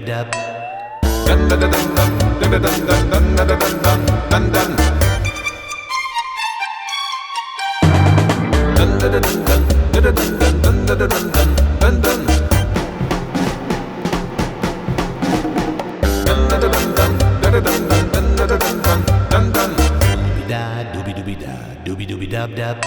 dub. Doobie doobie da, doobie doobie dub dub. Doobie doobie da, doobie doobie dub dub.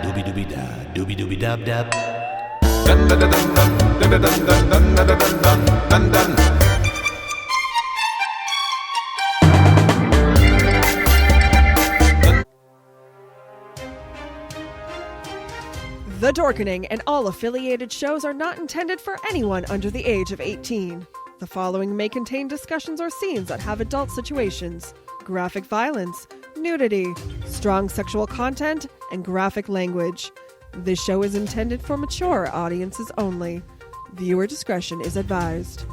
Doobie doobie da, doobie doobie dub dub. The Dorkening and all affiliated shows are not intended for anyone under the age of 18. The following may contain discussions or scenes that have adult situations, graphic violence, nudity, strong sexual content, and graphic language. This show is intended for mature audiences only. Viewer discretion is advised.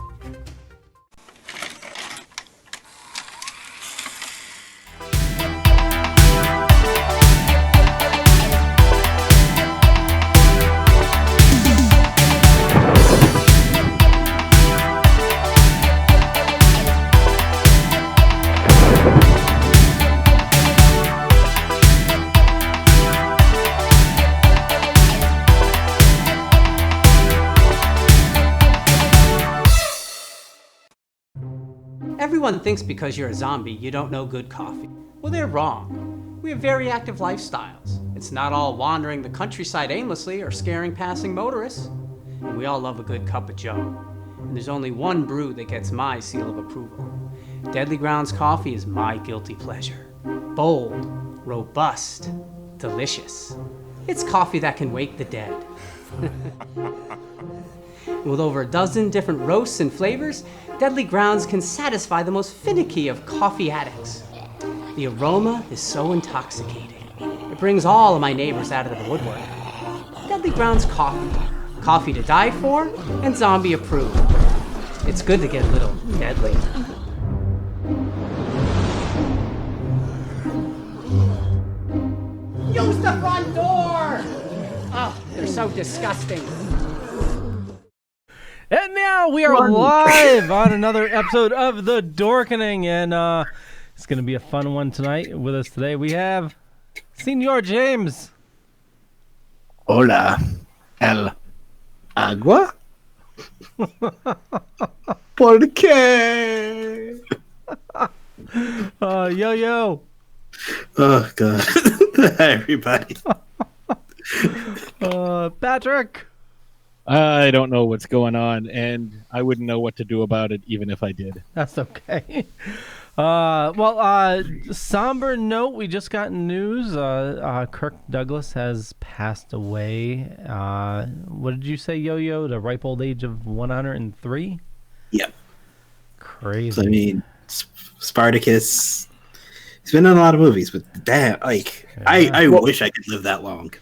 Everyone thinks because you're a zombie, you don't know good coffee. Well, they're wrong. We have very active lifestyles. It's not all wandering the countryside aimlessly or scaring passing motorists. And we all love a good cup of joe. And there's only one brew that gets my seal of approval. Deadly Grounds coffee is my guilty pleasure. Bold, robust, delicious. It's coffee that can wake the dead. With over a dozen different roasts and flavors, Deadly Grounds can satisfy the most finicky of coffee addicts. The aroma is so intoxicating. It brings all of my neighbors out of the woodwork. Deadly Grounds coffee. Coffee to die for and zombie approved. It's good to get a little deadly. Use the front door! Oh, they're so disgusting. And now we are live on another episode of The Dorkening, and it's going to be a fun one tonight. With us today, we have Senor James. Hola, el agua? ¿Por qué? Yo. Oh, God. Hi, everybody. Patrick. I don't know what's going on, and I wouldn't know what to do about it even if I did. That's okay. Somber note, we just got news. Kirk Douglas has passed away. What did you say, Yo-Yo? The ripe old age of 103? Yep. Crazy. So, I mean, Spartacus. He's been in a lot of movies, but damn, like, yeah. I wish I could live that long.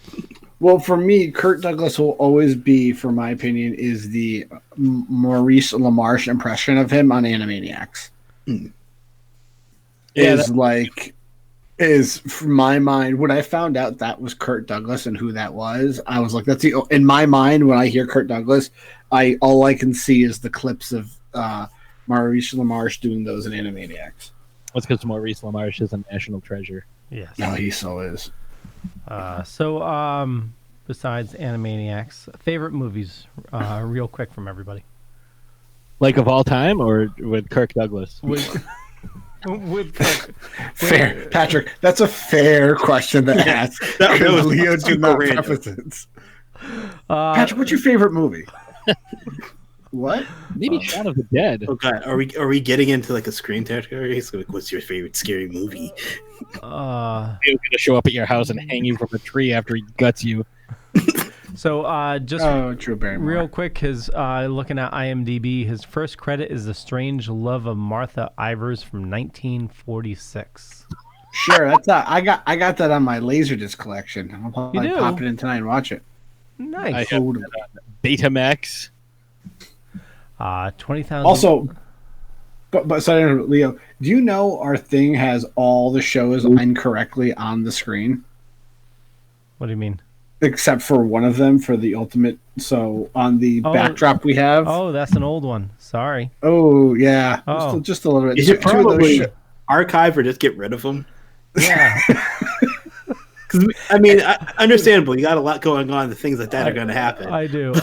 Well, for me, Kurt Douglas will always be, for my opinion, is the Maurice LaMarche impression of him on Animaniacs. Is from my mind, when I found out that was Kurt Douglas and who that was, I was like, in my mind, when I hear Kurt Douglas, all I can see is the clips of Maurice LaMarche doing those in Animaniacs. That's because Maurice LaMarche is a national treasure. Yes. No, he so is. Besides Animaniacs, favorite movies, real quick from everybody. Like of all time, or with Kirk Douglas? With Kirk. Fair, Patrick. That's a fair question to ask. that was Leo did super not random. preface it. Patrick, what's your favorite movie? What? Maybe Shaun of the Dead. Oh god, are we getting into like a screen territory? So, like, what's your favorite scary movie? He's gonna show up at your house and hang you from a tree after he guts you. So just Drew Barrymore. real quick, his looking at IMDb, his first credit is The Strange Love of Martha Ivers from 1946. Sure, that's I got that on my Laserdisc collection. I'll probably You do? pop it in tonight and watch it. Nice. I have Betamax. 20,000. Also, but so Leo, do you know our thing has all the shows incorrectly on the screen What do you mean? except for one of them for the ultimate? So on the backdrop we have. Oh, that's an old one. Sorry. Oh yeah, Oh. just a little bit. You should Two of those probably archive or just get rid of them. Yeah. Because I mean, understandable. You got a lot going on. The things like that are going to happen. I do.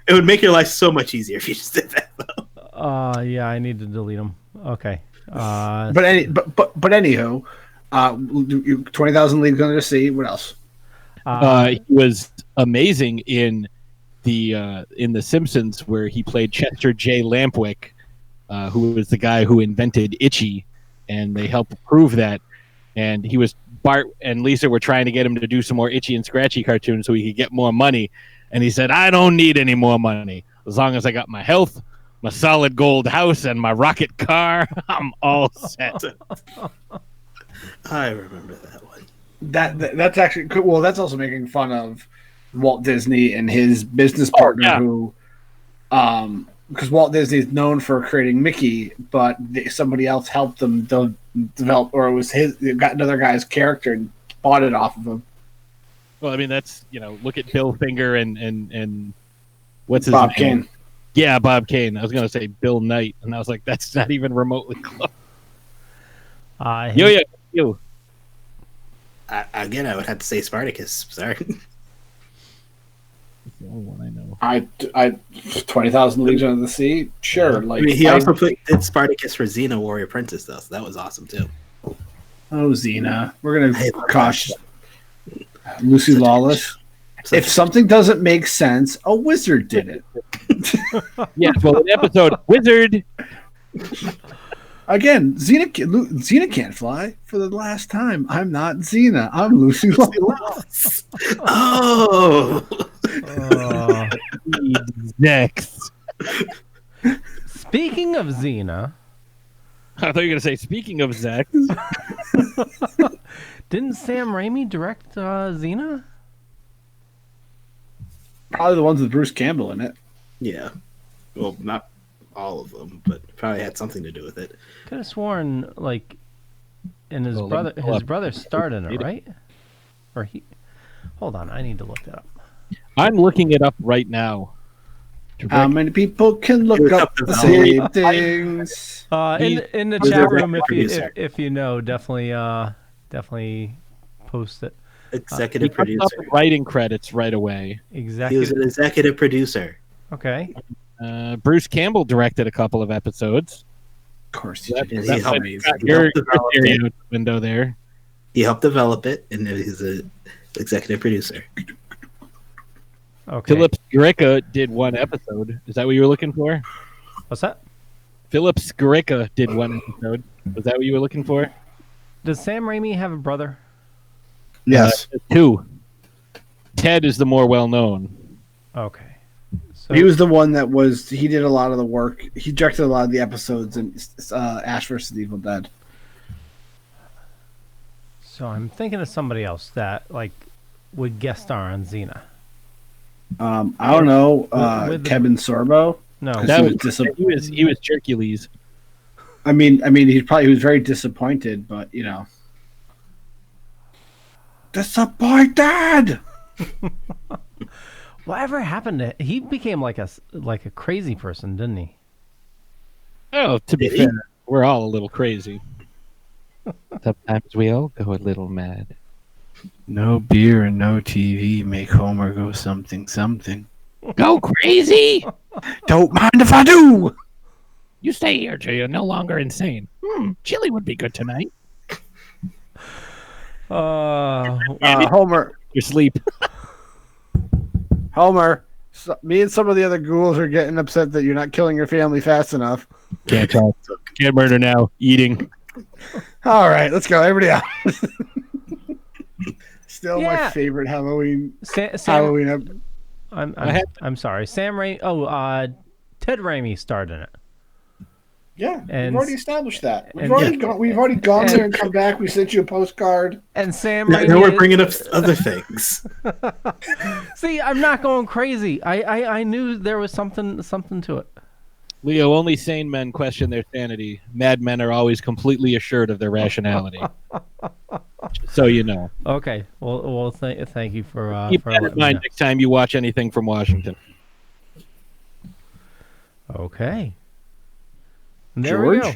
It would make your life so much easier if you just did that, though. Yeah, I need to delete them. Okay. But anywho, 20,000 Leagues Under the Sea. What else? He was amazing in the Simpsons, where he played Chester J. Lampwick, who was the guy who invented Itchy, and they helped prove that. And he was Bart and Lisa were trying to get him to do some more Itchy and Scratchy cartoons so he could get more money. And he said, "I don't need any more money. As long as I got my health, my solid gold house, and my rocket car, I'm all set." I remember that one. That's actually cool. Well, that's also making fun of Walt Disney and his business partner, who, because Walt Disney is known for creating Mickey, but somebody else helped them develop, or it was got another guy's character and bought it off of him. Well, I mean, that's, look at Bill Finger and what's his Bob name? Kane. Yeah, Bob Kane. I was going to say Bill Knight, and I was like, that's not even remotely close. You. Again, I would have to say Spartacus. Sorry. That's the only one I know. I 20,000 Leagues Under the Sea. Sure, I mean, he also did Spartacus for Xena Warrior Princess, though, so that was awesome too. Oh, Xena. We're gonna cautious. Lucy Lawless. If something doesn't make sense, a wizard did it. Yeah, well, in episode Wizard. Again, Xena can't fly for the last time. I'm not Xena. I'm Lucy Lawless. Oh. Next. Speaking of Xena, I thought you were going to say, speaking of Zex. didn't Sam Raimi direct Xena? Probably the ones with Bruce Campbell in it. Yeah. Well, not all of them, but probably had something to do with it. Could have sworn, and his Well, brother starred in it, right? Or he? Hold on, I need to look that up. I'm looking it up right now. How many people can look up the same things? In the chat room, if you know, definitely post it. He Executive comes up producer. with writing credits right away. He was Executive. an executive producer. Okay. Bruce Campbell directed a couple of episodes. Of course, That- he that helped- might he cut your helped develop it. stereo window there. He helped develop it, and he's an executive producer. Okay. Philip Skricka did one episode. Is that what you were looking for? What's that? Philip Skricka did one episode. Was that what you were looking for? Does Sam Raimi have a brother? Yes. Two. Ted is the more well-known. Okay. So He was the one that he did a lot of the work. He directed a lot of the episodes in Ash vs. Evil Dead. So I'm thinking of somebody else that would guest star on Xena. I don't know. With Kevin Sorbo. No. That he was, was he was Hercules. I mean, he was very disappointed, but disappointed. Whatever happened to he became like a crazy person, didn't he? Oh, to be fair, we're all a little crazy. Sometimes we all go a little mad. No beer and no TV make Homer go something something. Go crazy. Don't mind if I do. You stay here till you're no longer insane. Chili would be good tonight. Homer. Your sleep. Homer. Me and some of the other ghouls are getting upset that you're not killing your family fast enough. Can't talk. Can't murder now. Eating. All right, let's go. Everybody out. Still my Yeah. favorite Halloween. Sam, I'm sorry. Sam Raimi. Ted Raimi starred in it. Yeah, And- we've already established that. We've and- already gone there and come back. We sent you a postcard. And Sam Now Raimi. we're bringing up other things. See, I'm not going crazy. I knew there was something to it. Leo, only sane men question their sanity. Mad men are always completely assured of their rationality. So you know. Okay. Well, thank you for Keep for that in letting me mind know. next time you watch anything from Washington. Okay. There we go.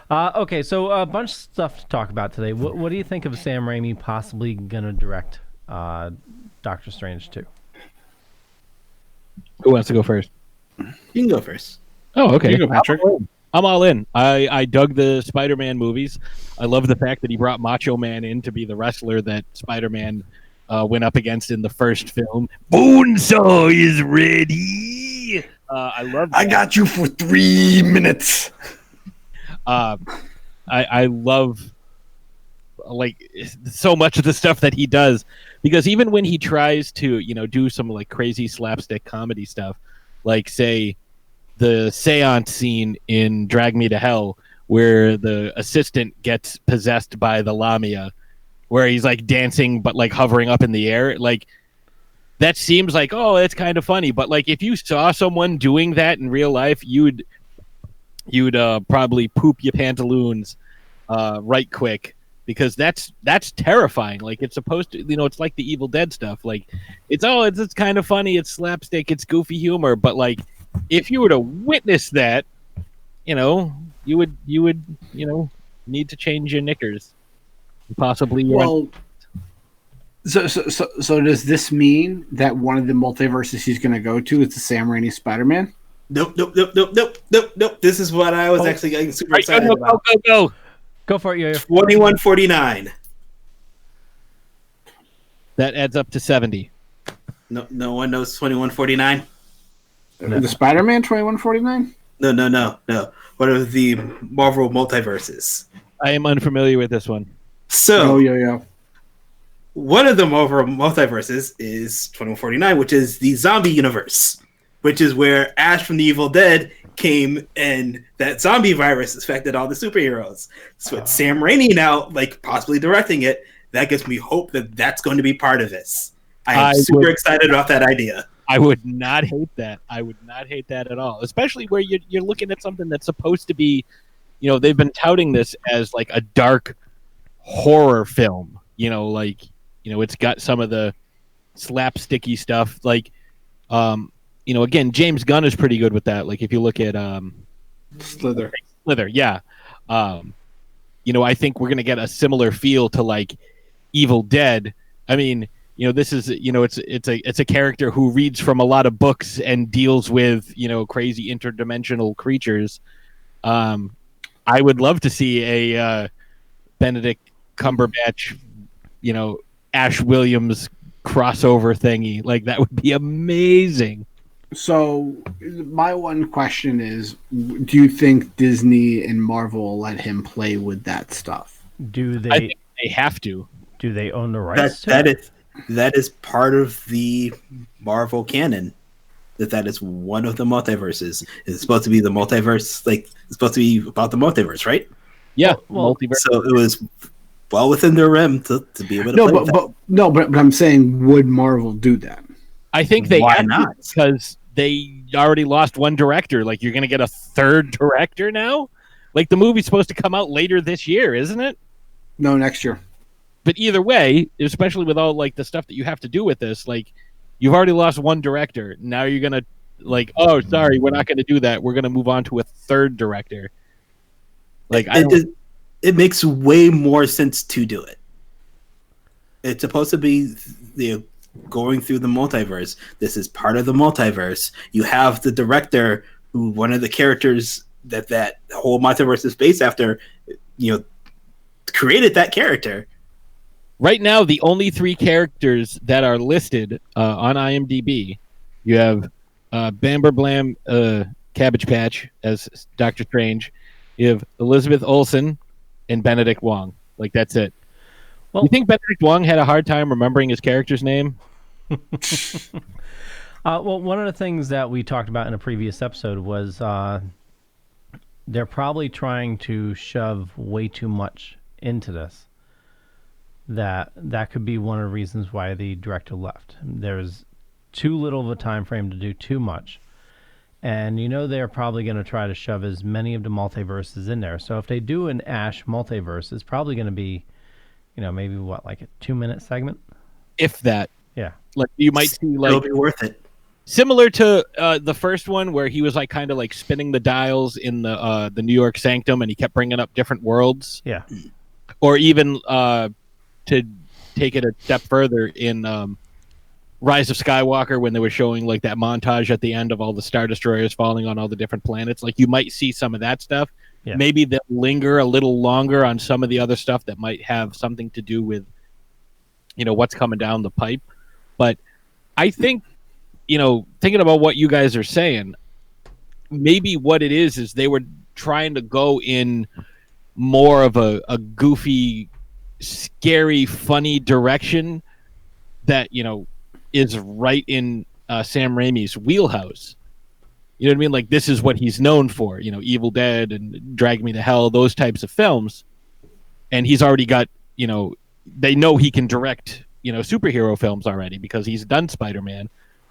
Okay, so a bunch of stuff to talk about today. What do you think of Sam Raimi possibly going to direct Doctor Strange 2? Who wants to go first? You can go first. Oh, okay. You go, Patrick. I'm all in. I dug the Spider-Man movies. I love the fact that he brought Macho Man in to be the wrestler that Spider-Man went up against in the first film. Bonesaw is ready. I love that. I got you for 3 minutes. I love like so much of the stuff that he does, because even when he tries to do some like crazy slapstick comedy stuff, like say the seance scene in Drag Me to Hell where the assistant gets possessed by the Lamia, where he's like dancing but like hovering up in the air, like that seems like, oh, that's kind of funny, but like if you saw someone doing that in real life, you'd probably poop your pantaloons right quick, because that's terrifying. Like it's supposed to, it's like the Evil Dead stuff. Like it's kind of funny, it's slapstick, it's goofy humor, but like if you were to witness that, you would need to change your knickers, possibly. Well, so does this mean that one of the multiverses he's going to go to is the Sam Raimi Spider-Man? Nope. This is what I was actually getting super excited about. Go. For it, Yo-Yo. 2149. That adds up to 70. No one knows 2149. The Spider-Man 2149? No. What are the Marvel multiverses? I am unfamiliar with this one. So, Yeah. one of the Marvel multiverses is 2149, which is the zombie universe, which is where Ash from the Evil Dead came and that zombie virus affected all the superheroes. So it's Sam Raimi now, like possibly directing it. That gives me hope that that's going to be part of this. I am super excited about that idea. I would not hate that. I would not hate that at all, especially where you're looking at something that's supposed to be, they've been touting this as like a dark horror film. It's got some of the slapsticky stuff. Like, again, James Gunn is pretty good with that. Like if you look at Slither, yeah. I think we're gonna get a similar feel to like Evil Dead. I mean, this is it's a character who reads from a lot of books and deals with crazy interdimensional creatures. I would love to see a Benedict Cumberbatch, Ash Williams crossover thingy. Like that would be amazing. So my one question is, do you think Disney and Marvel will let him play with that stuff? I think they have to. Do they own the rights to it? That is part of the Marvel canon. That is one of the multiverses. It's supposed to be the multiverse. Like it's supposed to be about the multiverse, right? Yeah, multiverse. So it was well within their realm to be able to play with that. But I'm saying, would Marvel do that? I think they Why have not? to, because they already lost one director. Like you're going to get a third director now. Like the movie's supposed to come out later this year, isn't it? No, next year. But either way, especially with all like the stuff that you have to do with this, like you've already lost one director. Now you're going to like, oh, sorry, we're not going to do that. We're going to move on to a third director. Like it makes way more sense to do it. It's supposed to be going through the multiverse. This is part of the multiverse. You have the director who one of the characters that whole multiverse is based after, created that character. Right now, the only 3 characters that are listed on IMDb, you have Bamber Blam Cabbage Patch as Doctor Strange. You have Elizabeth Olsen and Benedict Wong. Like, that's it. Well, you think Benedict Wong had a hard time remembering his character's name? Well, one of the things that we talked about in a previous episode was they're probably trying to shove way too much into this. That could be one of the reasons why the director left. There's too little of a time frame to do too much. And they're probably going to try to shove as many of the multiverses in there. So if they do an Ash multiverse, it's probably going to be, maybe like a 2-minute segment? If that. Yeah. Like you might see It'll be worth it. Similar to the first one where he was like kind of like spinning the dials in the New York Sanctum and he kept bringing up different worlds. Yeah. Or even to take it a step further in Rise of Skywalker when they were showing like that montage at the end of all the Star Destroyers falling on all the different planets. Like you might see some of that stuff. Yeah. Maybe they'll linger a little longer on some of the other stuff that might have something to do with, what's coming down the pipe. But I think, thinking about what you guys are saying, maybe what it is they were trying to go in more of a goofy, scary, funny direction that, is right in Sam Raimi's wheelhouse. You know what I mean? Like, this is what he's known for, Evil Dead and Drag Me to Hell, those types of films. And he's already got, they know he can direct, superhero films already because he's done Spider-Man.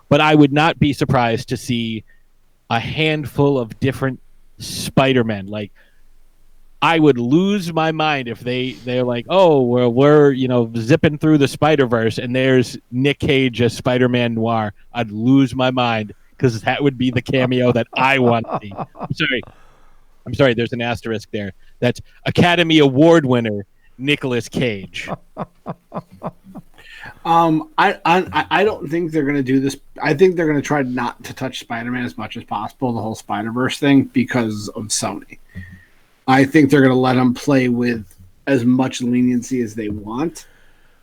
But I would not be surprised to see a handful of different Spider-Men. Like, I would lose my mind if they're like, oh, we're zipping through the Spider-Verse and there's Nick Cage as Spider-Man Noir. I'd lose my mind because that would be the cameo that I want to see. I'm sorry. There's an asterisk there. That's Academy Award winner Nicolas Cage. I don't think they're going to do this. I think they're going to try not to touch Spider-Man as much as possible, the whole Spider-Verse thing, because of Sony. I think they're going to let them play with as much leniency as they want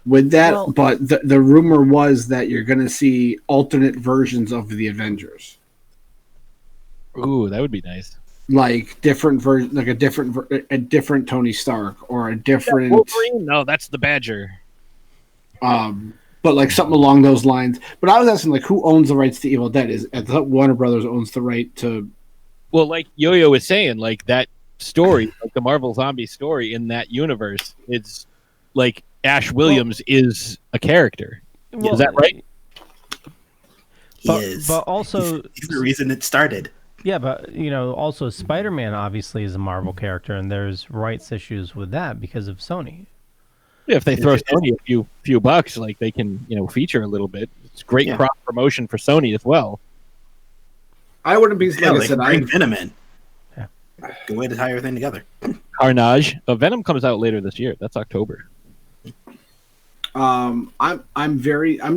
with that. Well, but the rumor was that you're going to see alternate versions of the Avengers. Ooh, that would be nice. Like different version, like a different Tony Stark or a different Wolverine? No, that's the Badger. But like something along those lines. But I was asking, like, who owns the rights to Evil Dead? I thought Warner Brothers owns the right to. Well, like Yo-Yo was saying, like that story, like the Marvel Zombie story in that universe, it's like Ash Williams is a character. Well, is that right? He is. But also, he's the reason it started. Yeah, but also Spider-Man obviously is a Marvel character, and there's rights issues with that because of Sony. Yeah, if they throw Sony a few bucks, like they can feature a little bit. It's great cross promotion for Sony as well. I wouldn't be like I said. Bring Venom in. Yeah. Good way to tie everything together. Carnage. Venom comes out later this year. That's October. I'm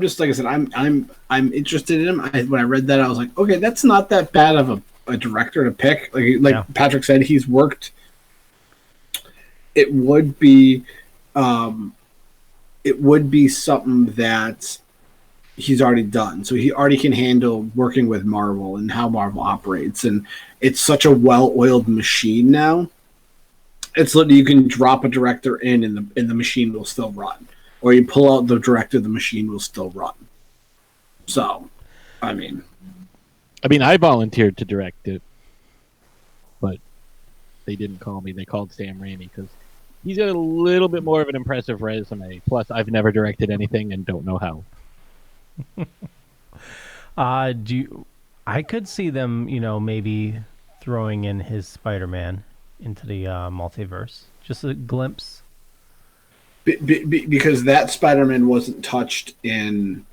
just like I said. I'm interested in him. When I read that, I was like, okay, that's not that bad of a director to pick. Like Patrick said, he's worked. It would be something that he's already done. So he already can handle working with Marvel and how Marvel operates. And it's such a well-oiled machine now. It's literally you can drop a director in and the machine will still run. Or you pull out the director, the machine will still run. So, I mean, I volunteered to direct it, but they didn't call me. They called Sam Raimi because he's got a little bit more of an impressive resume. Plus, I've never directed anything and don't know how. I could see them, maybe throwing in his Spider-Man into the multiverse. Just a glimpse. Because that Spider-Man wasn't touched in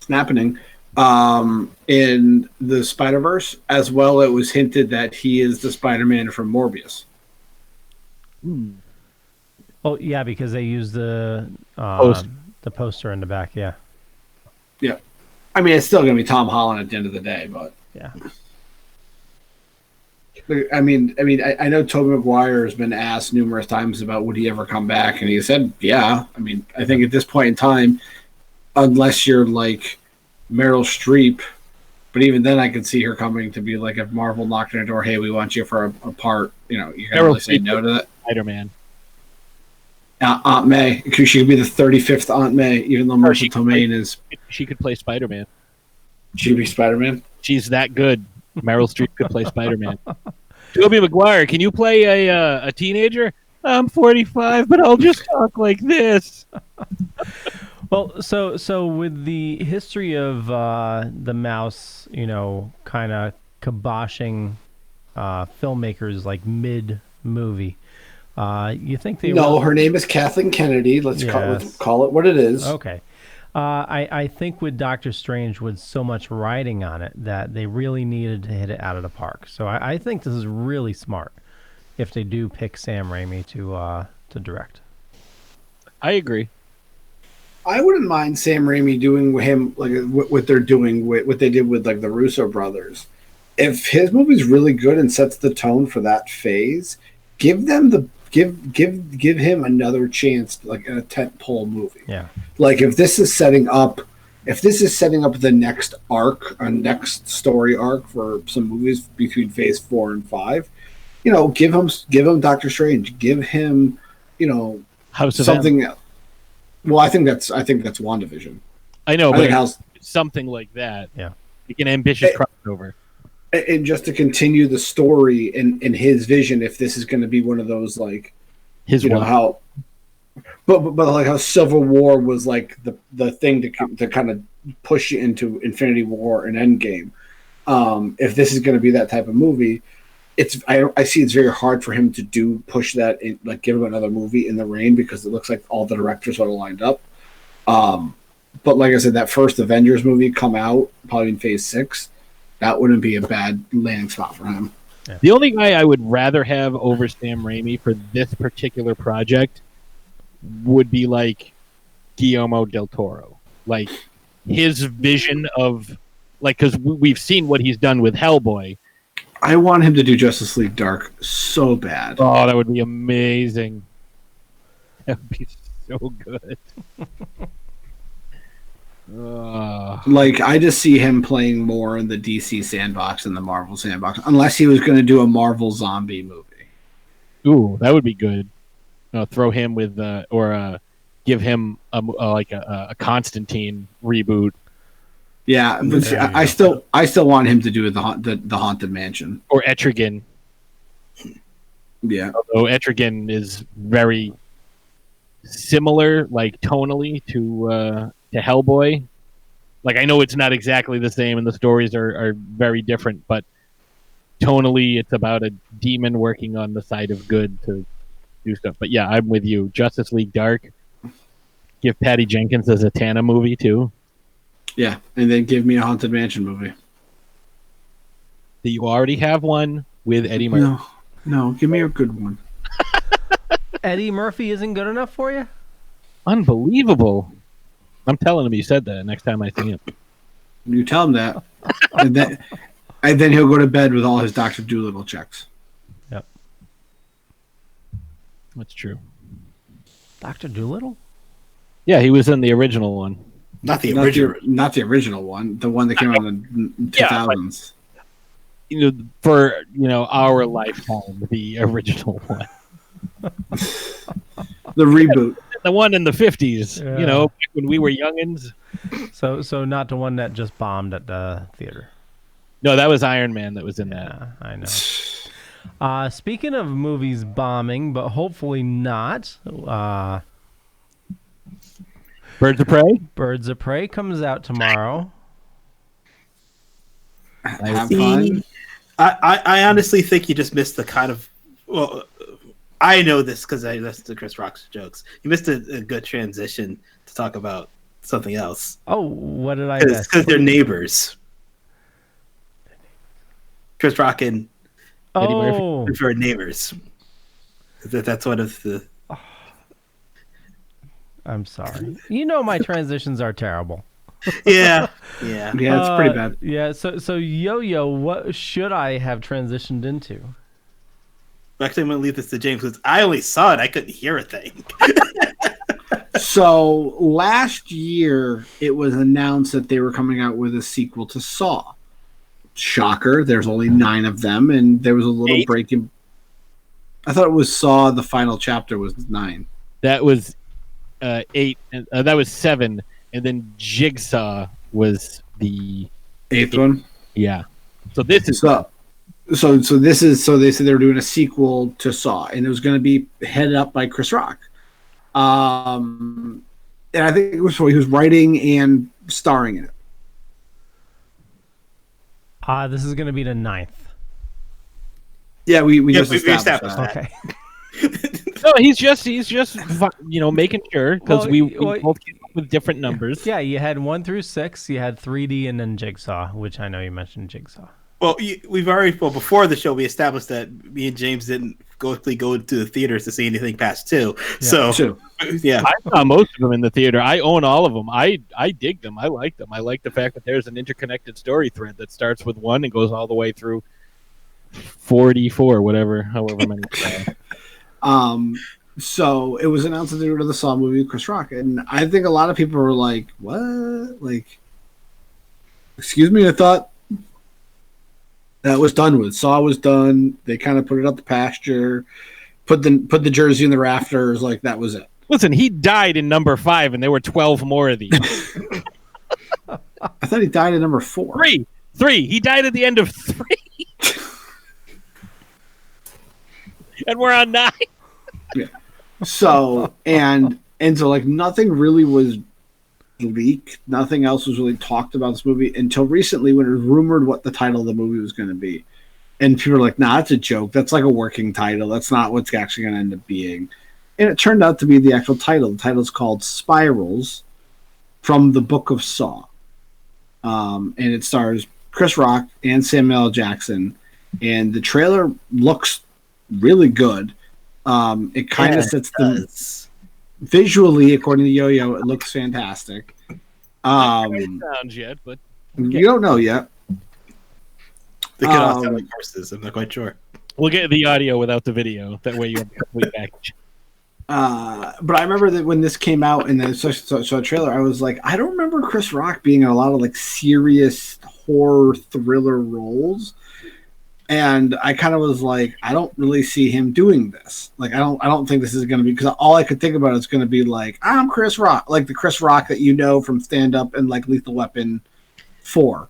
Snapping in the Spider-Verse as well. It was hinted that he is the Spider-Man from Morbius. Oh yeah, because they use the poster in the back. Yeah. Yeah. I mean, it's still going to be Tom Holland at the end of the day, but Yeah. I know Tobey Maguire has been asked numerous times about would he ever come back, and he said, "Yeah." I mean, I think at this point in time, unless you're like Meryl Streep, but even then, I could see her coming to be like if Marvel knocked on her door, "Hey, we want you for a part." You know, you're gonna really say no to that. Spider-Man. Aunt May, because she could be the 35th Aunt May, even though Marshall Tomei is. She could play Spider-Man. She could be Spider-Man. She's that good. Meryl Streep could play Spider-Man. Tobey Maguire, can you play a teenager? I'm 45, but I'll just talk like this. Well, so with the history of the mouse, kind of kiboshing filmmakers like mid-movie, you think they No, will... her name is Kathleen Kennedy. Let's call it what it is. Okay. I think with Doctor Strange, with so much writing on it, that they really needed to hit it out of the park. So I think this is really smart if they do pick Sam Raimi to direct. I agree. I wouldn't mind Sam Raimi doing him like what they're doing with what they did with like the Russo brothers. If his movie's really good and sets the tone for that phase, give him another chance, like in a tentpole movie. Yeah. Like if this is setting up the next arc, a next story arc for some movies between Phase 4 and 5, give him Doctor Strange, give him, House of something. M. Well, I think that's WandaVision. I know, I but think something like that. Yeah. Like an ambitious crossover. And just to continue the story in his vision, if this is going to be one of those like how, but like how Civil War was like the thing to kind of push you into Infinity War and Endgame. If this is going to be that type of movie, I see it's very hard for him to push that in, like give him another movie in the rain, because it looks like all the directors are lined up. But like I said, that first Avengers movie come out probably in Phase 6. That wouldn't be a bad landing spot for him. Yeah. The only guy I would rather have over Sam Raimi for this particular project would be like Guillermo del Toro. Like his vision of, like, because we've seen what he's done with Hellboy. I want him to do Justice League Dark so bad. Oh, that would be amazing. That would be so good. Like, I just see him playing more in the DC sandbox than the Marvel sandbox, unless he was going to do a Marvel zombie movie. Ooh, that would be good. Throw him with, or give him a Constantine reboot. Yeah, but I still want him to do the Haunted Mansion Or Etrigan. Yeah, Although Etrigan is very similar, like tonally, to Hellboy. Like, I know it's not exactly the same, and the stories are very different, but tonally, it's about a demon working on the side of good to do stuff. But yeah, I'm with you. Justice League Dark. Give Patty Jenkins a Zatanna movie too. Yeah, and then give me a Haunted Mansion movie. That you already have one with Eddie Murphy. No, give me a good one. Eddie Murphy isn't good enough for you? Unbelievable. I'm telling him you said that next time I see him. You tell him that, and then he'll go to bed with all his Dr. Dolittle checks. Yep. That's true. Dr. Dolittle? Yeah, he was in the original one. Not the original one. The one that came out in the 2000s. For our lifetime, the original one. The reboot. The one in the 50s, Yeah. when we were youngins. So not the one that just bombed at the theater. No, that was Iron Man that was in that. Yeah, I know. Speaking of movies bombing, but hopefully not, Birds of Prey? Birds of Prey comes out tomorrow. Have fun. I honestly think you just missed the kind of... Well, I know this because I listened to Chris Rock's jokes. You missed a good transition to talk about something else. Oh, what did I miss? Because they're neighbors. Chris Rock and Eddie Murphy for neighbors. That's one of the... I'm sorry. You know my transitions are terrible. Yeah. Yeah, it's pretty bad. Yeah, so Yo-Yo, what should I have transitioned into? Actually, I'm going to leave this to James because I only saw it. I couldn't hear a thing. So last year, it was announced that they were coming out with a sequel to Saw. Shocker, there's only 9 of them, and there was a little 8? break in. I thought it was Saw, the final chapter was 9. That was 8. That was 7, and then Jigsaw was the 8th one? Yeah. So this is So they said they were doing a sequel to Saw, and it was going to be headed up by Chris Rock. And I think it was he was writing and starring in it. This is going to be the 9th. Yeah, we Yeah, just we established established that. Okay. no. He's just making sure because Well, we well, both came up with different numbers. Yeah, you had 1 through 6, you had 3D, and then Jigsaw, which I know you mentioned Jigsaw. Well, before the show, we established that me and James didn't go to the theaters to see anything past 2. So, Two. yeah. I saw most of them in the theater. I own all of them. I dig them. I like them. I like the fact that there's an interconnected story thread that starts with 1 and goes all the way through 44, however many. So it was announced that they were doing the Saw movie with Chris Rock, and I think a lot of people were like, "What? Like, excuse me? I thought that was done with. Saw was done. They kind of put it up the pasture, put the jersey in the rafters, like that was it." Listen, he died in number 5, and there were 12 more of these. I thought he died at number 4. 3. He died at the end of 3. And we're on 9. Yeah. So and so like nothing really was leaked. Nothing else was really talked about this movie until recently when it was rumored what the title of the movie was going to be. And people were like, nah, it's a joke. That's like a working title. That's not what's actually going to end up being. And it turned out to be the actual title. The title is called Spirals from the Book of Saw. And it stars Chris Rock and Samuel L. Jackson. And the trailer looks really good. It kind of sets the visually, according to Yo-Yo, it looks fantastic. Sounds yet, but you don't know yet. They could also have courses. I'm not quite sure. we'll get the audio without the video. That way you have a complete package. But I remember that when this came out in the so trailer, I was like, I don't remember Chris Rock being in a lot of like serious horror thriller roles. And I kind of was like, I don't really see him doing this. Like, I don't think this is going to be, because all I could think about is going to be like, I'm Chris Rock, like the Chris Rock that you know from Stand Up and like Lethal Weapon 4.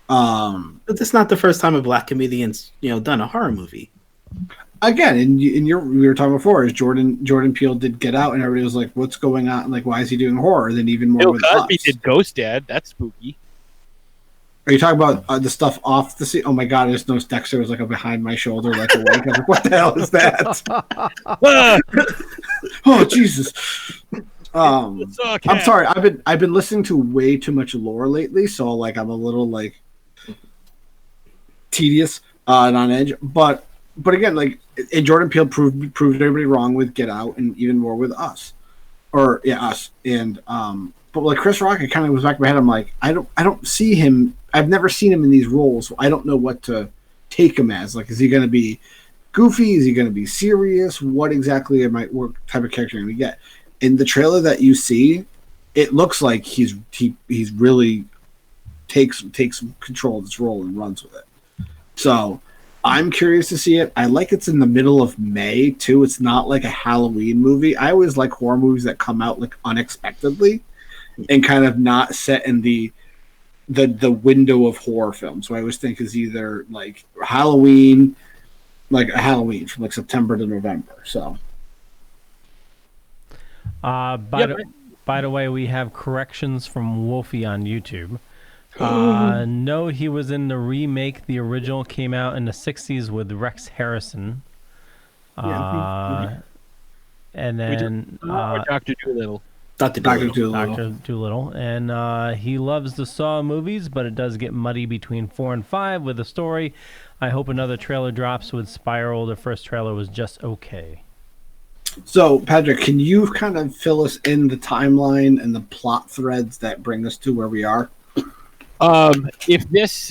But that's not the first time a black comedian's done a horror movie. Again, we were talking before, is Jordan Peele did Get Out, and everybody was like, what's going on? Like, why is he doing horror? Then even more Bill with Cosby Us. did Ghost Dad. That's spooky. Are you talking about the stuff off the scene? Oh my God! I just noticed Dexter was like behind my shoulder, like awake. I was like, "What the hell is that?" Oh Jesus! I'm sorry. I've been listening to way too much lore lately, so like I'm a little like tedious and on edge. But again, like and Jordan Peele proved everybody wrong with Get Out, and even more with Us, Us. And but like Chris Rock, it kind of was back in my head. I'm like, I don't see him. I've never seen him in these roles, so I don't know what to take him as. Like, is he going to be goofy? Is he going to be serious? What exactly what type of character am I going to get? In the trailer that you see, it looks like he's really takes control of this role and runs with it. So I'm curious to see it. I like it's in the middle of May too. It's not like a Halloween movie. I always like horror movies that come out like unexpectedly and kind of not set in the window of horror films. So I always think is either like Halloween, like a Halloween from like September to November. So, by the way, we have corrections from Wolfie on YouTube. No, he was in the remake. The original came out in the 60s with Rex Harrison. And then Dr. Doolittle. Dr. Doolittle. And he loves the Saw movies, but it does get muddy between 4 and 5 with the story. I hope another trailer drops with Spiral. The first trailer was just okay. So, Patrick, can you kind of fill us in the timeline and the plot threads that bring us to where we are? If this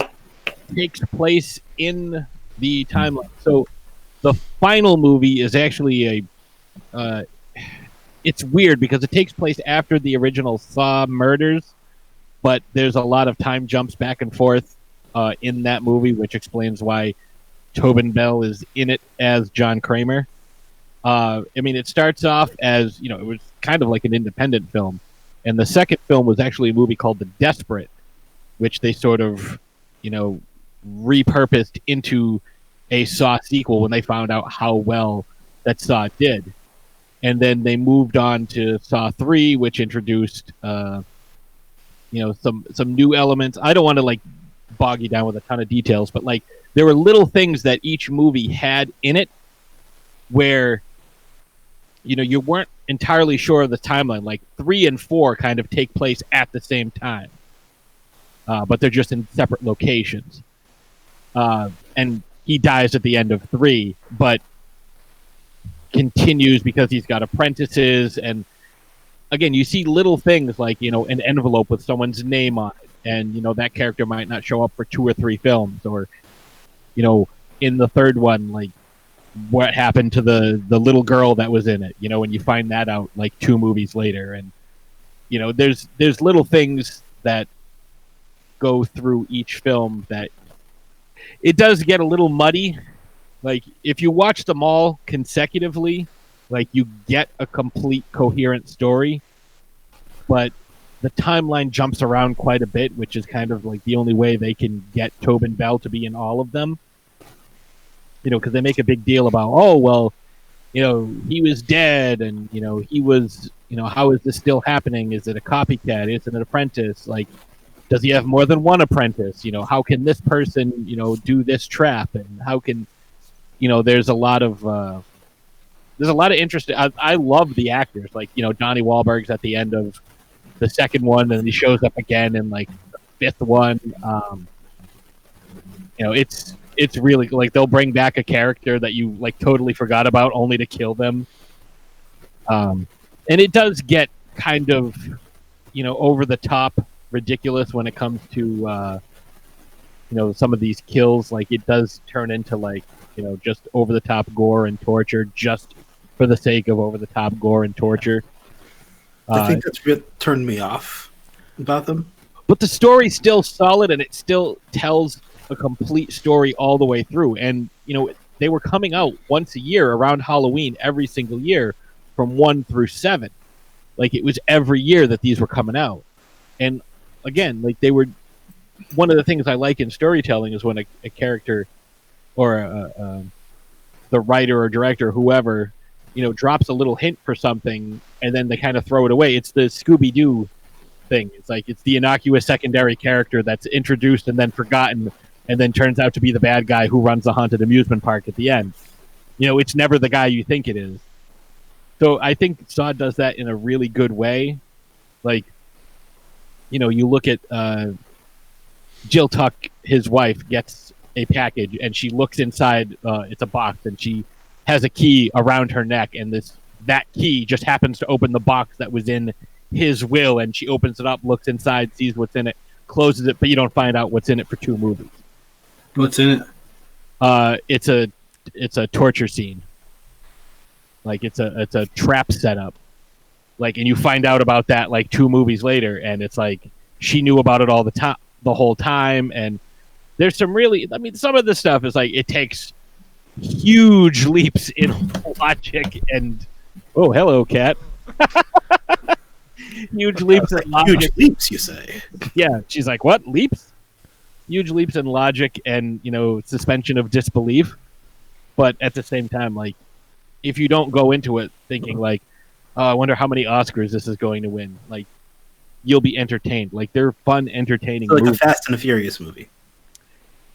takes place in the timeline, so the final movie is actually it's weird because it takes place after the original Saw murders, but there's a lot of time jumps back and forth in that movie, which explains why Tobin Bell is in it as John Kramer. I mean, it starts off as, it was kind of like an independent film. And the second film was actually a movie called The Desperate, which they sort of, repurposed into a Saw sequel when they found out how well that Saw did. And then they moved on to Saw 3, which introduced, some new elements. I don't want to, bog you down with a ton of details, but, there were little things that each movie had in it where you weren't entirely sure of the timeline. Like 3 and 4 kind of take place at the same time, but they're just in separate locations. And he dies at the end of 3, but continues because he's got apprentices. And again, you see little things like, an envelope with someone's name on it. And, that character might not show up for 2 or 3 films, or, in the third one, what happened to the little girl that was in it, and you find that out 2 movies later. And there's little things that go through each film that it does get a little muddy. If you watch them all consecutively, you get a complete coherent story, but the timeline jumps around quite a bit, which is kind of the only way they can get Tobin Bell to be in all of them. Because they make a big deal about, he was dead, and, he was, how is this still happening? Is it a copycat? Is it an apprentice? Does he have more than one apprentice? How can this person, do this trap? And how can, there's a lot of interest. I love the actors. Donnie Wahlberg's at the end of the second one, and he shows up again in, the 5th one. It's really they'll bring back a character that you totally forgot about only to kill them. And it does get kind of, over the top ridiculous when it comes to, some of these kills. It does turn into just over the top gore and torture just for the sake of over the top gore and torture. I think that's what turned me off about them. But the story's still solid, and it still tells a complete story all the way through. And they were coming out once a year around Halloween every single year from 1 through 7. It was every year that these were coming out. And again, they were, one of the things I like in storytelling is when a character or the writer or director, whoever, drops a little hint for something and then they kind of throw it away. It's the Scooby-Doo thing. It's the innocuous secondary character that's introduced and then forgotten, and then turns out to be the bad guy who runs the haunted amusement park at the end. It's never the guy you think it is. So I think Saw does that in a really good way. You look at Jill Tuck, his wife, gets a package, and she looks inside. It's a box, and she has a key around her neck, and that key just happens to open the box that was in his will, and she opens it up, looks inside, sees what's in it, closes it, but you don't find out what's in it for 2 movies. What's in it? It's a torture scene. It's a trap setup. And you find out about that 2 movies later, and it's she knew about it all the whole time. And there's some really, some of the stuff is it takes huge leaps in logic and oh, hello, cat. Huge leaps in logic. Huge leaps, you say? Yeah, she's what, leaps? Huge leaps in logic and suspension of disbelief. But at the same time, if you don't go into it thinking oh, I wonder how many Oscars this is going to win, you'll be entertained. They're fun, entertaining So movies. A Fast and the Furious movie.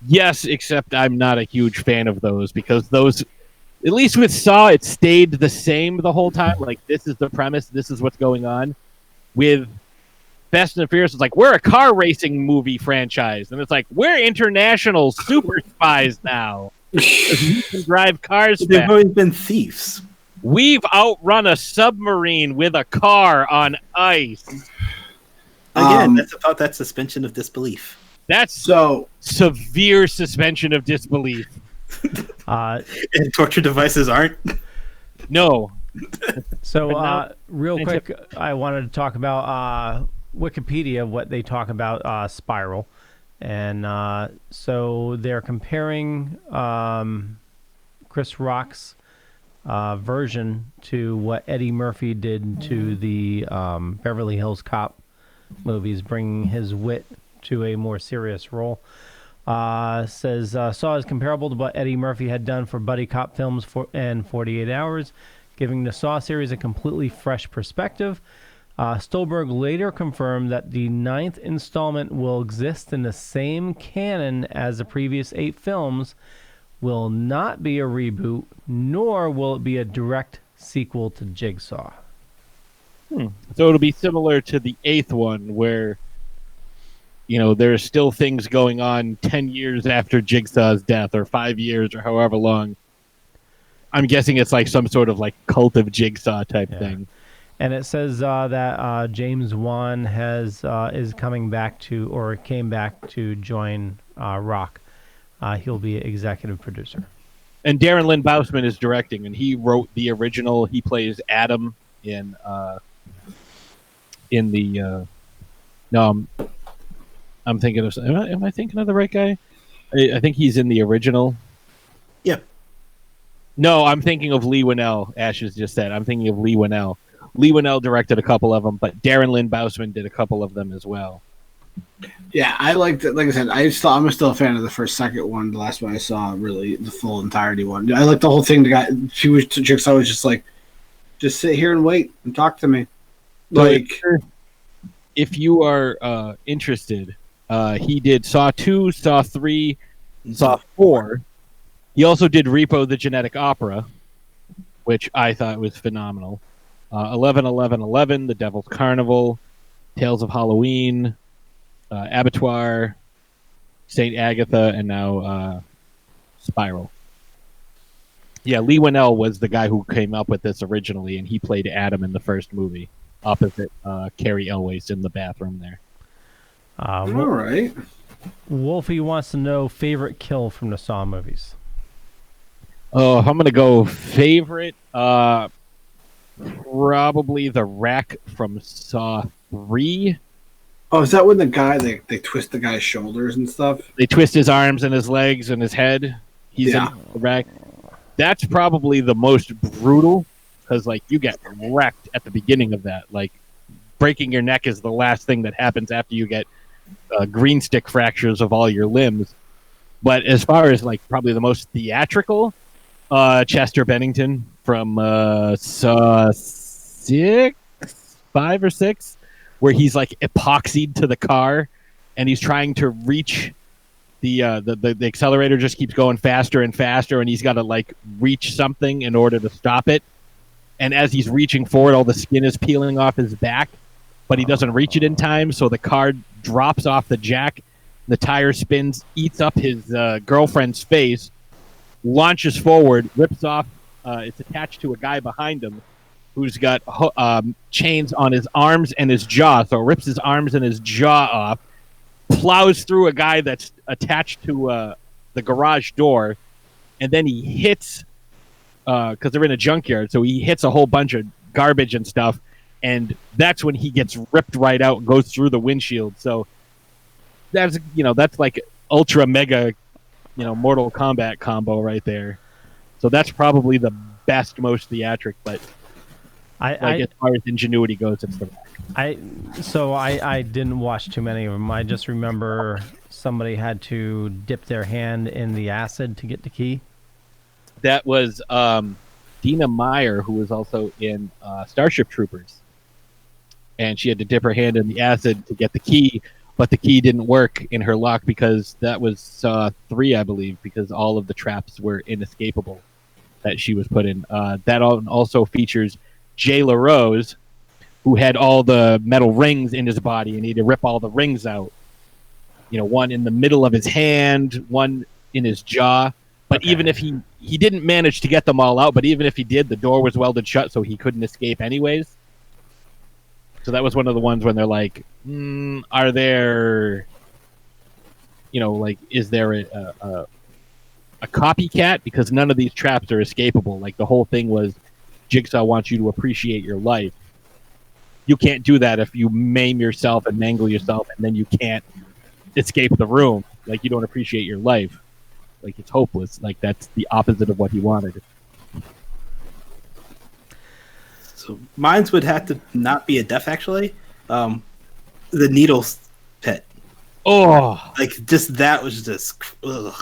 Yes, except I'm not a huge fan of those, because those, at least with Saw, it stayed the same the whole time. This is the premise, this is what's going on. With Fast and the Furious, it's we're a car racing movie franchise, and it's we're international super spies now. We can drive cars. They've always been thieves. We've outrun a submarine with a car on ice. Again, that's about that suspension of disbelief. That's So severe suspension of disbelief. Uh, And torture devices aren't. No. So, real quick, I wanted to talk about Wikipedia, what they talk about Spiral. And so they're comparing Chris Rock's version to what Eddie Murphy did to the Beverly Hills Cop movies, bringing his wit to a more serious role. Says Saw is comparable to what Eddie Murphy had done for buddy cop films and 48 Hours, giving the Saw series a completely fresh perspective. Stolberg later confirmed that the 9th installment will exist in the same canon as the previous 8 films, will not be a reboot, nor will it be a direct sequel to Jigsaw. So it'll be similar to the 8th one, where there's still things going on 10 years after Jigsaw's death, or 5 years, or however long. I'm guessing it's like some sort of like Cult of Jigsaw type thing. And it says that James Wan is coming back to, or came back to join Rock. He'll be executive producer. And Darren Lynn Bousman is directing, and he wrote the original. He plays Adam in the. No, I'm thinking of. Am I thinking of the right guy? I think he's in the original. Yeah. No, I'm thinking of Lee Winnell. Ash has just said. I'm thinking of Lee Winnell. Lee Winnell directed a couple of them, but Darren Lynn Bousman did a couple of them as well. yeah, I liked it. Like I said, I'm still a fan of the second one. The last one I saw, really, the full entirety one. I liked the whole thing. Jigsaw was just like, just sit here and wait and talk to me. Like, if you are interested, he did Saw 2, Saw 3, Saw 4. He also did Repo the Genetic Opera, which I thought was phenomenal. 11-11-11, The Devil's Carnival, Tales of Halloween, Abattoir, St. Agatha, and now Spiral. Yeah, Lee Winnell was the guy who came up with this originally, and he played Adam in the first movie, opposite Carrie Elways in the bathroom there. all right. Wolfie wants to know favorite kill from the Saw movies. Oh, I'm going to go favorite. Probably the rack from Saw 3. Oh, is that when the guy they twist the guy's shoulders and stuff? They twist his arms and his legs and his head. He's in the rack. That's probably the most brutal, because like you get wrecked at the beginning of that. Like breaking your neck is the last thing that happens after you get green stick fractures of all your limbs. But as far as like probably the most theatrical, Chester Bennington from Saw 5 or 6, where he's like epoxied to the car and he's trying to reach the accelerator, just keeps going faster and faster, and he's got to like reach something in order to stop it. And as he's reaching forward, all the skin is peeling off his back, but he doesn't reach it in time, so the car drops off the jack, the tire spins, eats up his girlfriend's face, launches forward, rips off. It's attached to a guy behind him who's got chains on his arms and his jaw, so it rips his arms and his jaw off, plows through a guy that's attached to the garage door, and then he hits, because they're in a junkyard, so he hits a whole bunch of garbage and stuff, and that's when he gets ripped right out and goes through the windshield. So that's like ultra mega, Mortal Kombat combo right there. So that's probably the best, most theatric, but as far as ingenuity goes, it's the rack. I didn't watch too many of them. I just remember somebody had to dip their hand in the acid to get the key. That was Dina Meyer, who was also in Starship Troopers. And she had to dip her hand in the acid to get the key, but the key didn't work in her lock because that was Saw 3, I believe, because all of the traps were inescapable that she was put in. That also features Jay LaRose, who had all the metal rings in his body, and he had to rip all the rings out. One in the middle of his hand, one in his jaw. But even if he he didn't manage to get them all out, but even if he did, the door was welded shut, so he couldn't escape anyways. So that was one of the ones when they're like, are there, like, is there a copycat? Because none of these traps are escapable. Like, the whole thing was Jigsaw wants you to appreciate your life. You can't do that if you maim yourself and mangle yourself, and then you can't escape the room. Like, you don't appreciate your life. Like, it's hopeless. Like, that's the opposite of what he wanted. So mines would have to not be a death, actually. The needles pit. Oh, Like, just that was just. Ugh.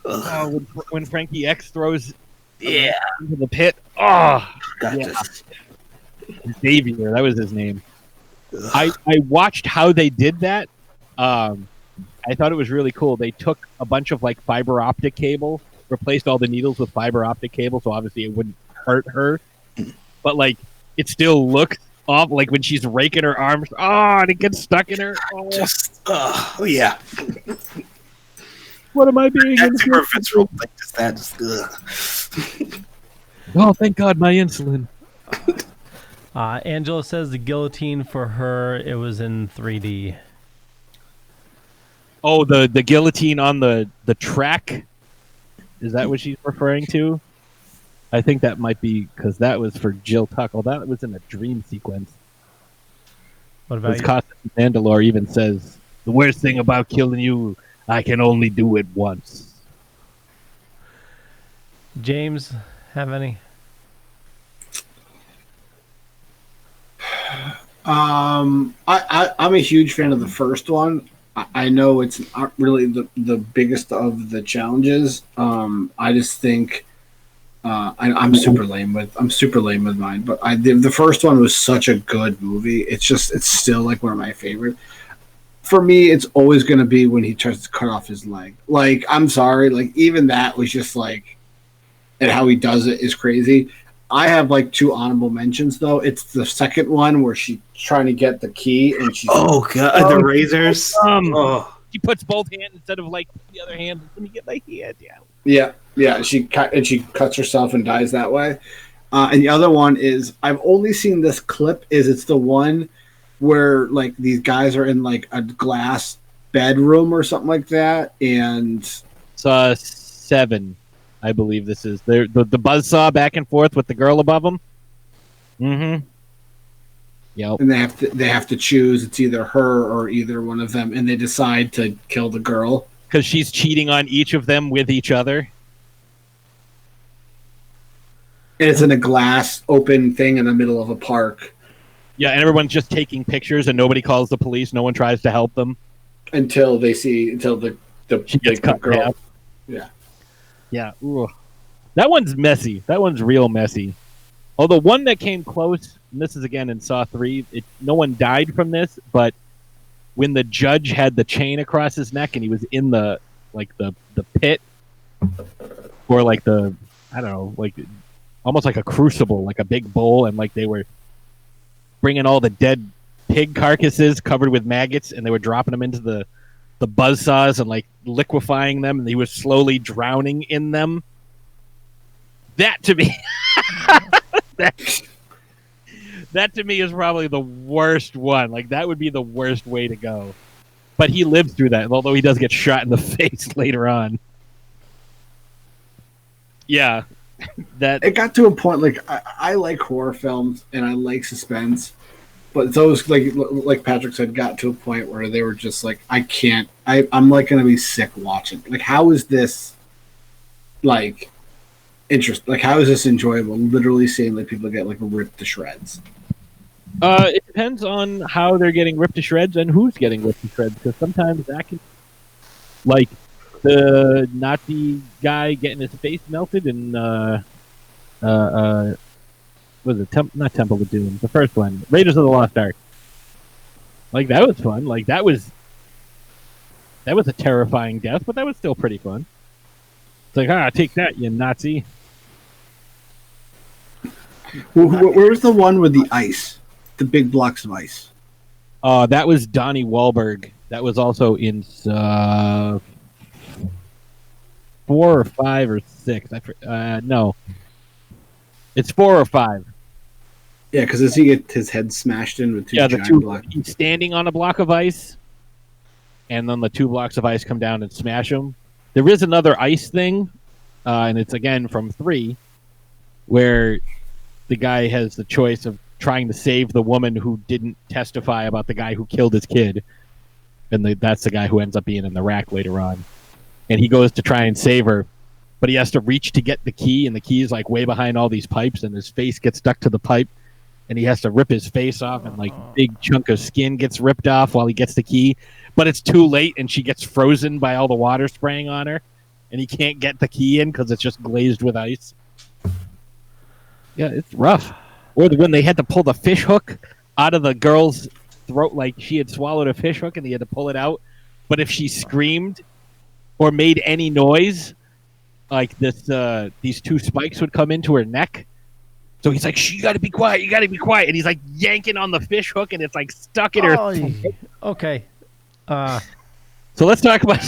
oh when Frankie X throws Yeah. into the pit. Oh, That yeah. just. Xavier, that was his name. I watched how they did that. I thought it was really cool. They took a bunch of like fiber optic cable, replaced all the needles with fiber optic cable, so obviously it wouldn't hurt her. But like, it still looks off. Like when she's raking her arms, and it gets stuck in her. Oh, Yeah. what am I being? That's super visceral. Like just that. Just. Oh, thank God, my insulin. Angela says the guillotine for her, it was in 3D. Oh, the guillotine on the track? Is that what she's referring to? I think that might be because that was for Jill Tuck. Oh, that was in a dream sequence. What about you? Costa Mandalore even says, the worst thing about killing you, I can only do it once. James, have any? I'm a huge fan of the first one. I know it's not really the biggest of the challenges. I just think I'm super lame with mine. But the first one was such a good movie. It's still like one of my favorite. For me, it's always going to be when he tries to cut off his leg. Like, I'm sorry, like even that was just like, and how he does it is crazy. I have like 2 honorable mentions though. It's the second one where she's trying to get the key and she's Oh god, the razors. She puts both hands instead of like the other hand. Let me get my hand down. Yeah. She cuts herself and dies that way. And the other one is I've only seen this clip. It's the one where like these guys are in like a glass bedroom or something like that, and it's 7. I believe this is the buzzsaw back and forth with the girl above them. Mm-hmm. Yep. And they have to choose. It's either her or either one of them, and they decide to kill the girl because she's cheating on each of them with each other. And it's in a glass open thing in the middle of a park. Yeah, and everyone's just taking pictures, and nobody calls the police. No one tries to help them until the she gets cut girl. Down. Yeah. Yeah, ooh. That one's messy. That one's real messy. Although one that came close, and this is again in Saw 3, no one died from this, but when the judge had the chain across his neck and he was in the pit, or like the, I don't know, like almost like a crucible, like a big bowl, and like they were bringing all the dead pig carcasses covered with maggots, and they were dropping them into the buzzsaws and like liquefying them, and he was slowly drowning in them. That to me, that to me is probably the worst one. Like that would be the worst way to go. But he lives through that, although he does get shot in the face later on. Yeah, that it got to a point like I like horror films and I like suspense. But those, like Patrick said, got to a point where they were just like, I'm like going to be sick watching. Like, how is this, like, interesting? Like, how is this enjoyable? Literally seeing, like, people get, like, ripped to shreds. It depends on how they're getting ripped to shreds and who's getting ripped to shreds. Because sometimes that can, like, the Nazi guy getting his face melted in, was it not Temple of Doom? The first one, Raiders of the Lost Ark. Like that was fun. Like that was a terrifying death, but that was still pretty fun. It's like, take that, you Nazi. Where's the one with the ice? The big blocks of ice. That was Donnie Wahlberg. That was also in 4 4 or 5 or 6. No, it's 4 or 5. Yeah, because does he get his head smashed in with two giant blocks? He's standing on a block of ice, and then the 2 blocks of ice come down and smash him. There is another ice thing, and it's again from 3, where the guy has the choice of trying to save the woman who didn't testify about the guy who killed his kid, and that's the guy who ends up being in the rack later on. And he goes to try and save her, but he has to reach to get the key, and the key is like way behind all these pipes, and his face gets stuck to the pipe, and he has to rip his face off, and like big chunk of skin gets ripped off while he gets the key, but it's too late, and she gets frozen by all the water spraying on her, and he can't get the key in because it's just glazed with ice. Yeah, it's rough. Or when they had to pull the fish hook out of the girl's throat, like she had swallowed a fish hook and they had to pull it out. But if she screamed or made any noise, like these 2 spikes would come into her neck. So he's like, you got to be quiet, you got to be quiet. And he's like yanking on the fish hook and it's like stuck in her. Okay. So let's talk about...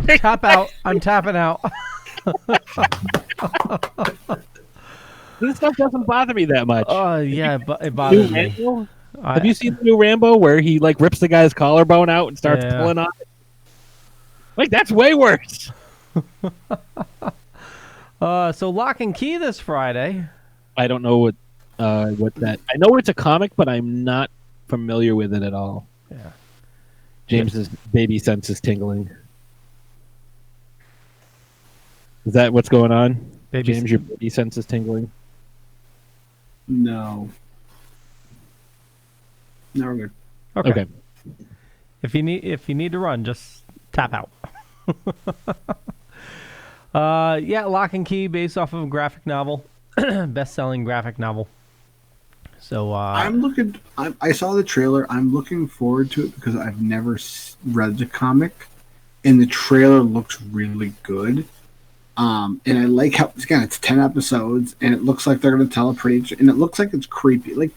Tap out. I'm tapping out. This stuff doesn't bother me that much. Yeah, but it bothers me. Have you seen the new Rambo where he like rips the guy's collarbone out and starts pulling on it? Like, that's way worse. So Lock and Key this Friday. I don't know what that... I know it's a comic, but I'm not familiar with it at all. Yeah. James's baby sense is tingling. Is that what's going on? James, your baby sense is tingling? No. No, we're good. Okay. If you need to run, just tap out. Lock and Key, based off of a graphic novel, best-selling graphic novel. So I saw the trailer. I'm looking forward to it because I've never read the comic, and the trailer looks really good. And I like how, again, it's 10 episodes, and it looks like they're going to tell a and it looks like it's creepy. Like,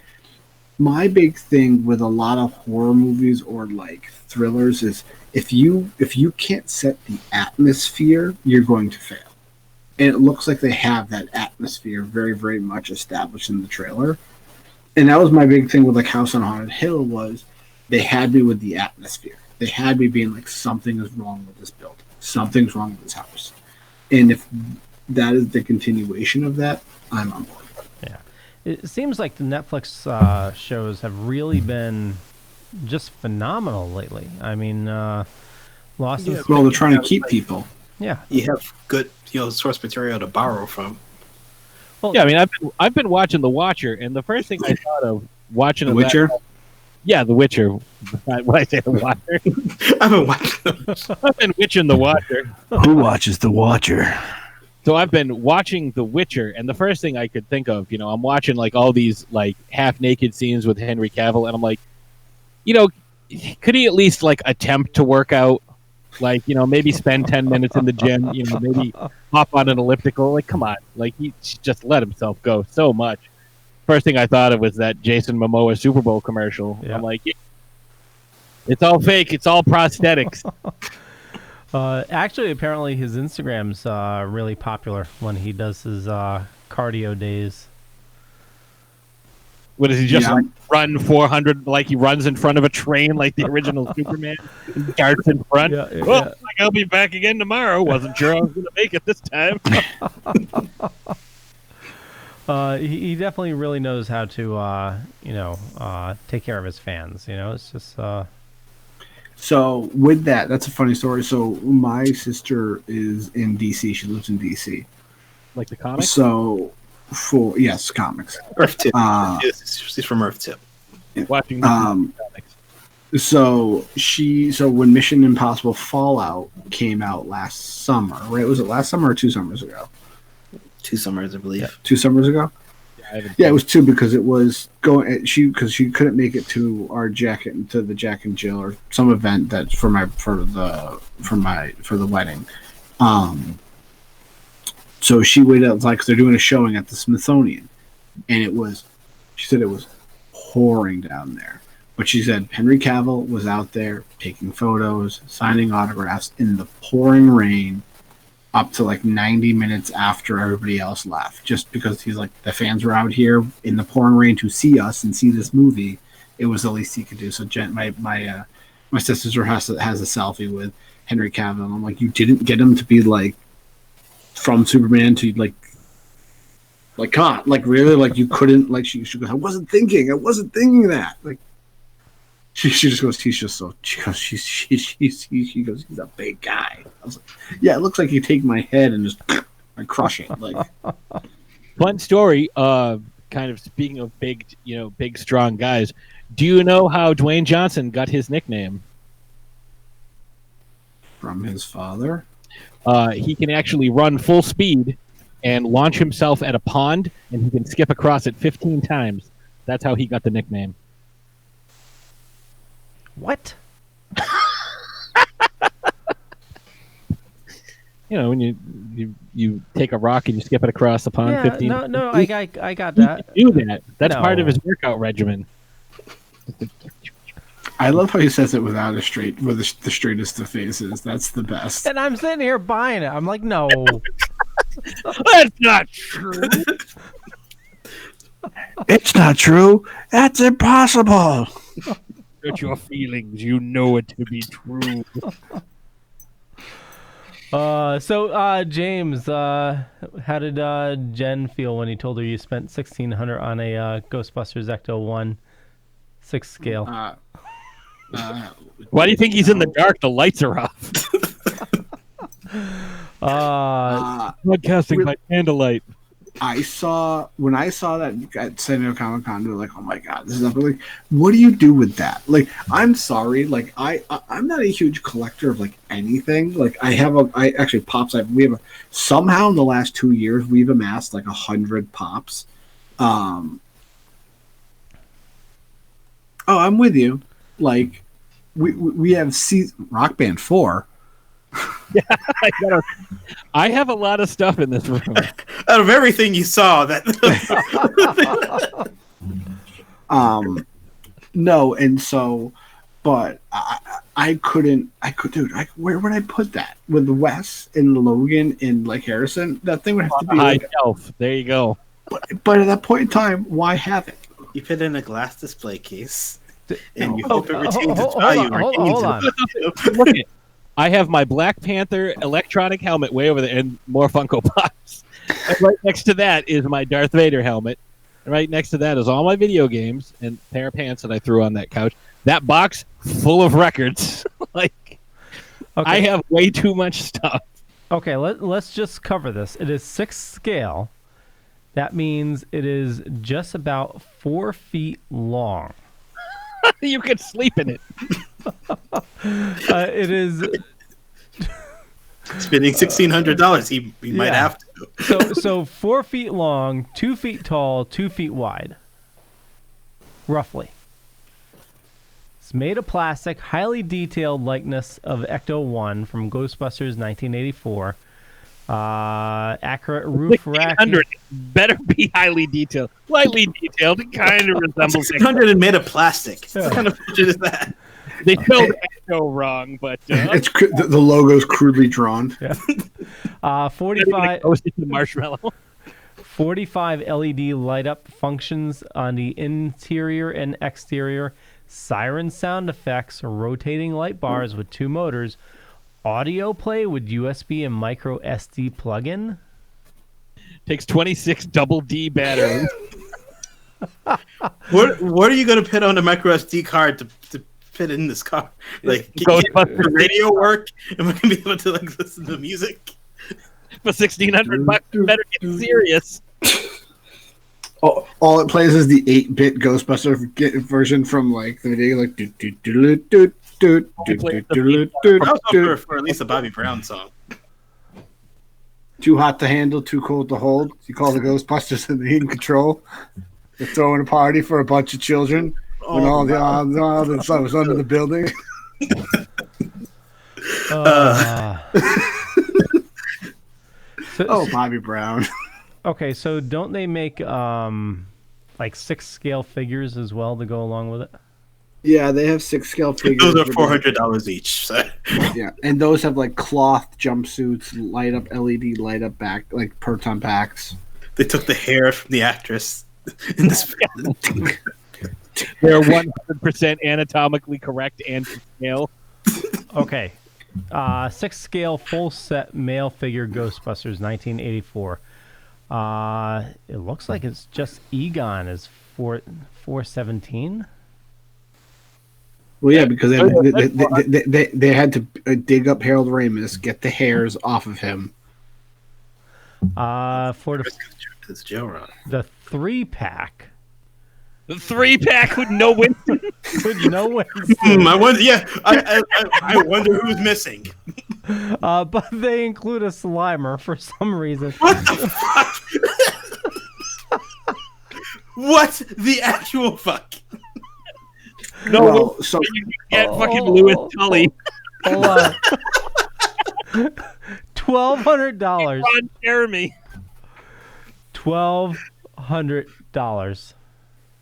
my big thing with a lot of horror movies or like thrillers is if you can't set the atmosphere, you're going to fail. And it looks like they have that atmosphere very, very much established in the trailer. And that was my big thing with like House on Haunted Hill was they had me with the atmosphere. They had me being like, something is wrong with this building. Something's wrong with this house. And if that is the continuation of that, I'm on board. Yeah. It seems like the Netflix shows have really been just phenomenal lately. I mean, Lost in Space. Well, they're trying to keep people. Yeah. You have good, source material to borrow from. Well, yeah, I mean, I've been watching The Watcher, and the first thing I thought of watching The Witcher. Yeah, The Witcher. Why I say The Watcher? I've been watching. I've been witching The Watcher. Who watches The Watcher? So I've been watching The Witcher, and the first thing I could think of, I'm watching like all these like half-naked scenes with Henry Cavill, and I'm like, could he at least like attempt to work out? Like, maybe spend 10 minutes in the gym, maybe hop on an elliptical. Like, come on. Like, he just let himself go so much. First thing I thought of was that Jason Momoa Super Bowl commercial. Yeah. I'm like, it's all fake. It's all prosthetics. Actually, apparently his Instagram's really popular when he does his cardio days. What does he just like run 400 like he runs in front of a train like the original Superman? He darts in front. Like, I'll be back again tomorrow. Wasn't sure I was going to make it this time. He definitely really knows how to, take care of his fans. It's just. So with that's a funny story. So my sister is in DC. She lives in DC. Like the comics? So yes, comics. Earth Tip. She's from Earth Tip. Watching comics. So when Mission Impossible Fallout came out last summer, right? Was it last summer or 2 summers ago? 2 summers, I believe. Yeah. 2 summers ago. Yeah, it was 2 because it was going. She couldn't make it to our Jack and Jill or some event that's for the wedding. So she waited outside because they're doing a showing at the Smithsonian, and she said it was pouring down there. But she said Henry Cavill was out there taking photos, signing autographs in the pouring rain, up to like 90 minutes after everybody else left, just because he's like, the fans were out here in the pouring rain to see us and see this movie. It was the least he could do. So my sister has a selfie with Henry Cavill. And I'm like, you didn't get him to be like from Superman to like come on, like really, like you couldn't, like she goes, I wasn't thinking that. Like she just goes, he's just so, she goes, she goes, he's a big guy. I was like, yeah, it looks like you take my head and just crush it. Like, fun story. Kind of speaking of big, big strong guys. Do you know how Dwayne Johnson got his nickname? From his father. He can actually run full speed and launch himself at a pond, and he can skip across it 15 times. That's how he got the nickname. What? When you take a rock and you skip it across the pond 15 No, I got that. He can do that. That's No. part of his workout regimen. I love how he says it without the straightest of faces. That's the best. And I'm sitting here buying it. I'm like, no. That's not true. It's not true. That's impossible. Hurt your feelings. You know it to be true. So James, how did Jen feel when he told her you spent $1,600 on a Ghostbusters Ecto-1 6 scale? Why do you think he's in the dark? The lights are off. Broadcasting by candlelight. When I saw that at San Diego Comic Con, they were like, "Oh my god, this is up." Like, what do you do with that? Like, I'm sorry, like I'm not a huge collector of like anything. Like, I actually pops. Somehow in the last 2 years we've amassed like 100 pops. Oh, I'm with you. Like, we have Rock Band 4. Yeah, I have a lot of stuff in this room. Out of everything you saw, that no, and so, but I couldn't. Dude, where would I put that? With Wes and Logan and like Harrison, that thing would have to be high like, shelf. There you go. But at that point in time, why have it? you put it in a glass display case, and you hope it retains its hold value. on. Look at. I have my Black Panther electronic helmet way over there, and more Funko Pops. And right next to that is my Darth Vader helmet. And right next to that is all my video games and a pair of pants that I threw on that couch. That box full of records. Okay. I have way too much stuff. Okay, let's just cover this. It is 6 scale. That means it is just about 4 feet long. You could sleep in it. It is Spending $1,600, he might have to. so 4 feet long, 2 feet tall, 2 feet wide, roughly. It's made of plastic, highly detailed likeness of Ecto-1 from Ghostbusters 1984. Accurate roof rack. 1,600 better be highly detailed. Slightly detailed. It kind of resembles 600 and made of plastic. What kind of budget is that? They spelled Ecto wrong, but It's the logo's crudely drawn. Yeah. 45 toasted to marshmallow. 45 LED light up functions on the interior and exterior. Siren sound effects, rotating light bars with 2 motors. Audio play with USB and micro SD plug-in. Takes 26 double D batteries. What are you going to put on a micro SD card to fit in this car? Like, can the radio work? Am I going to be able to like listen to music? For $1,600, better get serious. All it plays is the 8-bit Ghostbuster version from like the video, like For at least a Bobby Brown song. Too hot to handle, too cold to hold. You call the Ghostbusters and they're in control. They're throwing a party for a bunch of children when all the stuff was under the building. Bobby Brown. Okay, so don't they make like 6 scale figures as well to go along with it? Yeah, they have 6 scale figures. Those are $400 each. So. Yeah, and those have like cloth jumpsuits, light up LED, light up back, like proton packs. They took the hair from the actress in this. They're 100% anatomically correct and to scale. Okay. 6 scale full set male figure Ghostbusters 1984. It looks like it's just Egon is 417. Well, yeah, because they had to dig up Harold Ramis, get the hairs off of him. For It's Joe Ron. the 3-pack. The 3-pack with no Winston. With no Winston. I wonder. Yeah, I wonder who's missing. But they include a Slimer for some reason. What the fuck? What the actual fuck? No, Well, so you get fucking Louis Tully. Hold on. $1,200. Ron Jeremy. $1,200.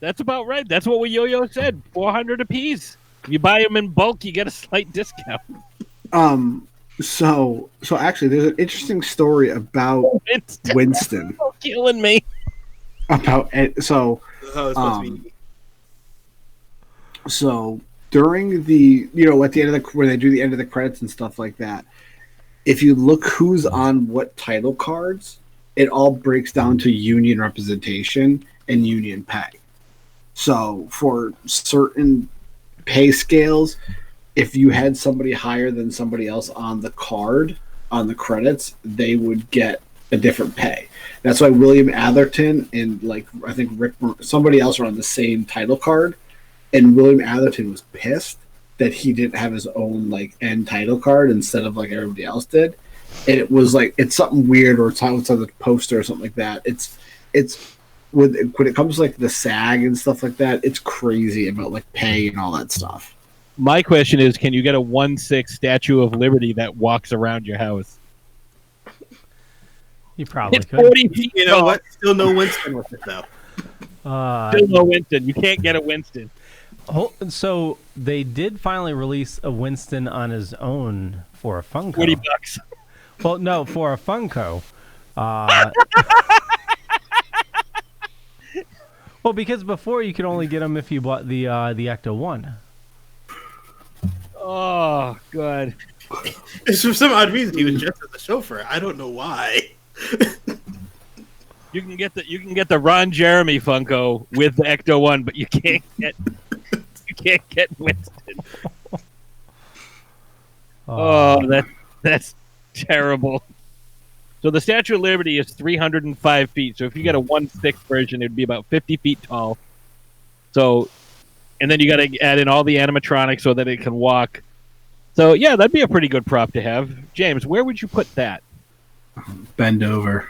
That's about right. That's what Yo-Yo said. $400 a piece. If you buy them in bulk, you get a slight discount. So actually, there's an interesting story about Winston. Oh, killing me. About so. Oh, it's supposed to be. So during the at the end of where they do the end of the credits and stuff like that, if you look who's on what title cards, it all breaks down to union representation and union pay. So for certain pay scales, if you had somebody higher than somebody else on the card, on the credits, they would get a different pay. That's why William Atherton and I think somebody else are on the same title card, and William Atherton was pissed that he didn't have his own end title card instead of everybody else did. And it was it's something weird, or it's on the poster or something like that. It's when it comes to the SAG and stuff like that, it's crazy about pay and all that stuff. My question is, can you get a 1/6 Statue of Liberty that walks around your house? You probably It's could. 40 feet You know tall. what? Still no Winston with it though. Still no Winston. You can't get a Winston. So they did finally release a Winston on his own for a Funko. $40. Well, no, for a Funko. Well, because before you could only get them if you bought the Ecto 1. Oh, God. It's for some odd reason he was dressed as a chauffeur. I don't know why. You can get the Ron Jeremy Funko with the Ecto 1, but you can't get Winston. Oh, that's terrible. So the Statue of Liberty is 305 feet. So if you get a 1/6 version, it would be about 50 feet tall. So, and then you got to add in all the animatronics so that it can walk. So yeah, that'd be a pretty good prop to have. James, where would you put that? Bend over.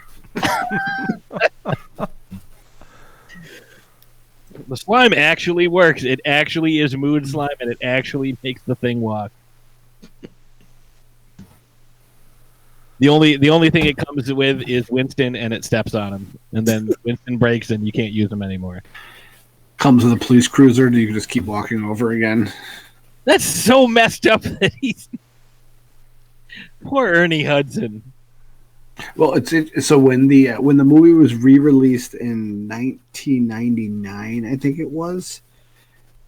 The slime actually works. It actually is mood slime, and it actually makes the thing walk. The only thing it comes with is Winston, and it steps on him, and then Winston breaks, and you can't use him anymore. Comes with a police cruiser, you can just keep walking over again. That's so messed up that he's poor Ernie Hudson. Well, so when the movie was re-released in 1999, I think it was,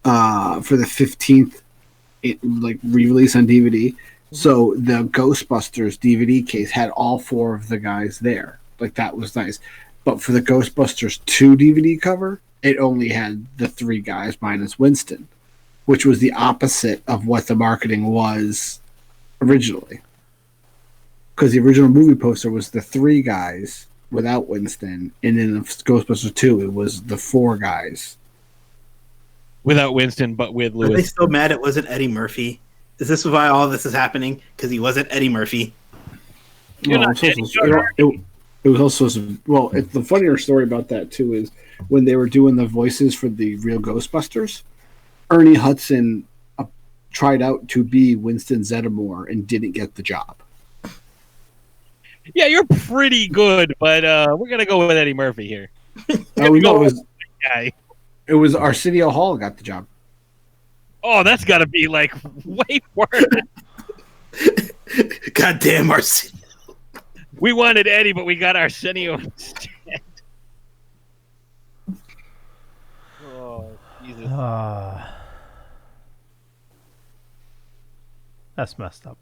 for the 15th, re-release on DVD. So the Ghostbusters DVD case had all 4 of the guys there. That was nice. But for the Ghostbusters 2 DVD cover, it only had the 3 guys minus Winston, which was the opposite of what the marketing was originally. Because the original movie poster was the 3 guys without Winston, and in the Ghostbusters 2, it was the 4 guys. Without Winston, but with Are they Lewis. still mad it wasn't Eddie Murphy? Is this why all this is happening? Because he wasn't Eddie Murphy? You're Well, not it was also the funnier story about that too is when they were doing the voices for the real Ghostbusters, Ernie Hudson tried out to be Winston Zeddemore and didn't get the job. Yeah, you're pretty good, but we're gonna go with Eddie Murphy here. We know Guy. it was Arsenio Hall got the job. Oh, that's got to be like way worse. Goddamn Arsenio. We wanted Eddie, but we got Arsenio instead. Oh, Jesus. That's messed up.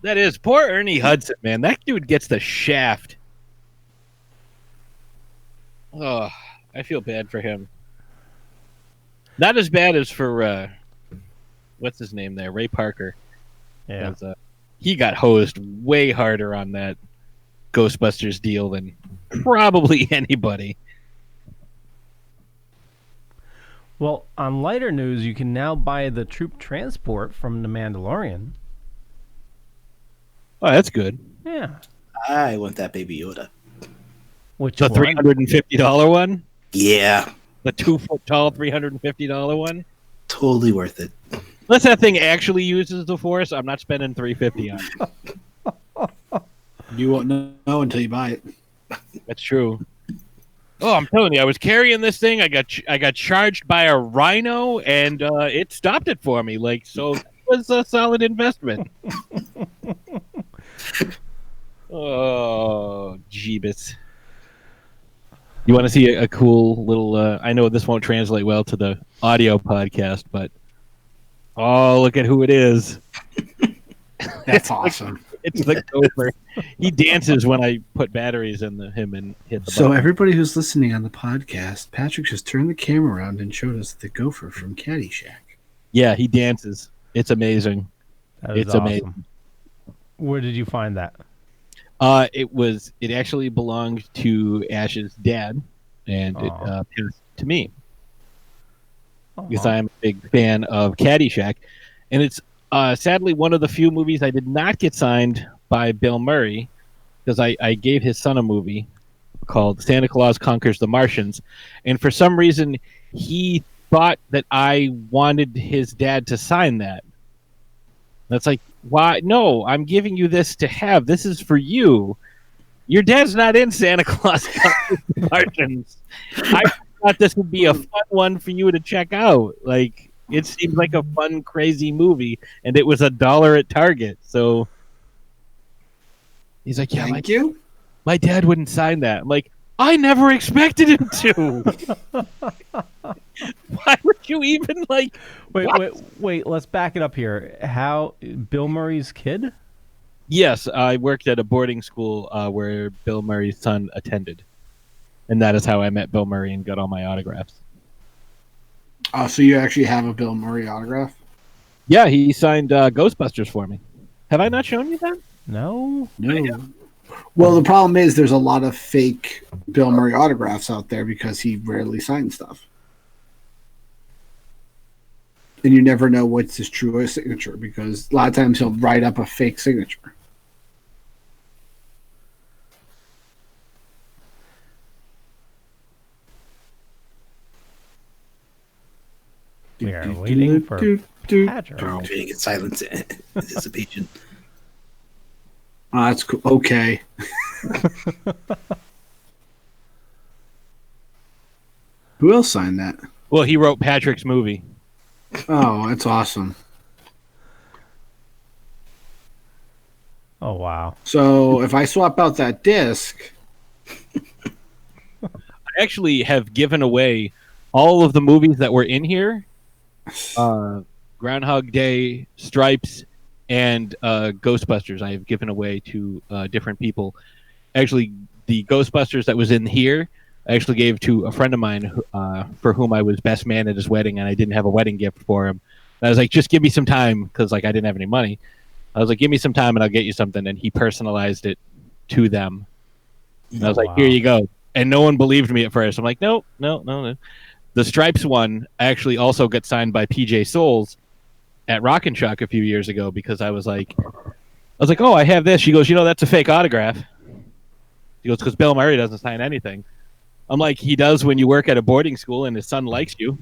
That is. Poor Ernie Hudson, man. That dude gets the shaft. Oh, I feel bad for him. Not as bad as for, what's his name there? Ray Parker. Yeah. He got hosed way harder on that Ghostbusters deal than probably anybody. Well, on lighter news, you can now buy the troop transport from The Mandalorian. Oh, that's good. Yeah. I want that Baby Yoda. Which The one? $350 one? Yeah. The 2-foot tall $350 one? Totally worth it. Unless that thing actually uses the Force, I'm not spending $350 on it. You won't know until you buy it. That's true. Oh, I'm telling you, I was carrying this thing. I got charged by a rhino, and it stopped it for me. Like, so it was a solid investment. Oh, Jeebus. You want to see a cool little... I know this won't translate well to the audio podcast, but... Oh, look at who it is. That's awesome. It's the gopher. He dances when I put batteries in him and hit the So button. everybody who's listening on the podcast, Patrick just turned the camera around and showed us the gopher from Caddyshack. Yeah, he dances. It's amazing. That is It's awesome. amazing. Where did you find that? It actually belonged to Ash's dad, and it passed to me because I'm a big fan of Caddyshack, and it's sadly one of the few movies I did not get signed by Bill Murray because I gave his son a movie called Santa Claus Conquers the Martians, and for some reason he thought that I wanted his dad to sign that. That's like, why? No, I'm giving you this to have. This is for you. Your dad's not in Santa Claus Conquers the Martians. I thought this would be a fun one for you to check out. Like, it seemed like a fun, crazy movie, and it was $1 at Target. So he's like, "Yeah, Thank you. my dad wouldn't sign that." I'm like, I never expected him to. Why would you even like? Wait. Let's back it up here. How Bill Murray's kid? Yes, I worked at a boarding school where Bill Murray's son attended, and that is how I met Bill Murray and got all my autographs. Oh, so you actually have a Bill Murray autograph? Yeah, he signed Ghostbusters for me. Have I not shown you that? No. No. Well, the problem is there's a lot of fake Bill Murray autographs out there because he rarely signs stuff. And you never know what's his true signature because a lot of times he'll write up a fake signature. We are waiting for Patrick. Waiting in silence and anticipation. Oh, that's cool. Okay. Who else signed that? Well, he wrote Patrick's movie. Oh, that's awesome. Oh, wow. So if I swap out that disc, I actually have given away all of the movies that were in here. Groundhog Day, Stripes, and Ghostbusters I have given away to different people. Actually, the Ghostbusters that was in here, I actually gave to a friend of mine for whom I was best man at his wedding, and I didn't have a wedding gift for him. And I was like, just give me some time, because like I didn't have any money. I was like, give me some time and I'll get you something. And he personalized it to them. And I was like, here you go. And no one believed me at first. I'm like, no. The Stripes one actually also got signed by PJ Souls at Rock and Shock a few years ago because I was like, oh, I have this. She goes, that's a fake autograph. She goes, because Bill Murray doesn't sign anything. I'm like, he does when you work at a boarding school and his son likes you.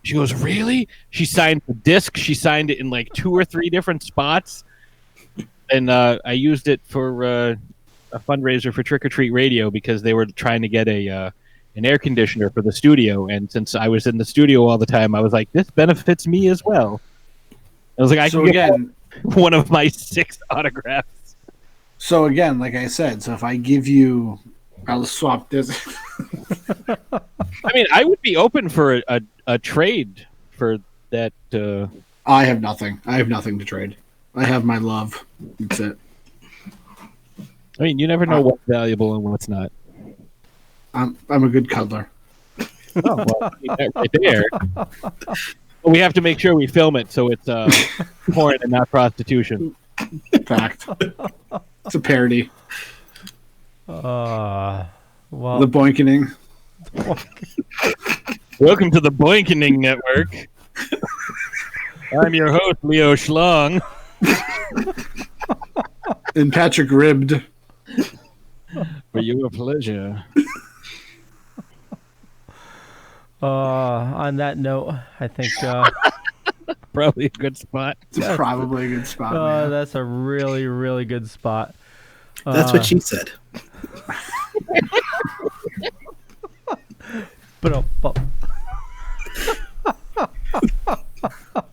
She goes, really? She signed the disc. She signed it in like 2 or 3 different spots. And I used it for a fundraiser for Trick or Treat Radio because they were trying to get a an air conditioner for the studio. And since I was in the studio all the time, I was like, this benefits me as well. I was like, I can get one of my 6 autographs. So again, like I said, so if I give you, I'll swap this. I mean, I would be open for a trade for that. I have nothing. I have nothing to trade. I have my love. That's it. I mean, you never know what's valuable and what's not. I'm a good cuddler. Oh, well, that right there. But we have to make sure we film it so it's porn and not prostitution. Fact. It's a parody. Well, The Boinkening. Welcome to the Dorkening Network. I'm your host, Leo Schlong. And Patrick Ribbed. For your pleasure. On that note, I think Probably a good spot. It's probably a good spot. Man. that's a really, really good spot. That's what she said.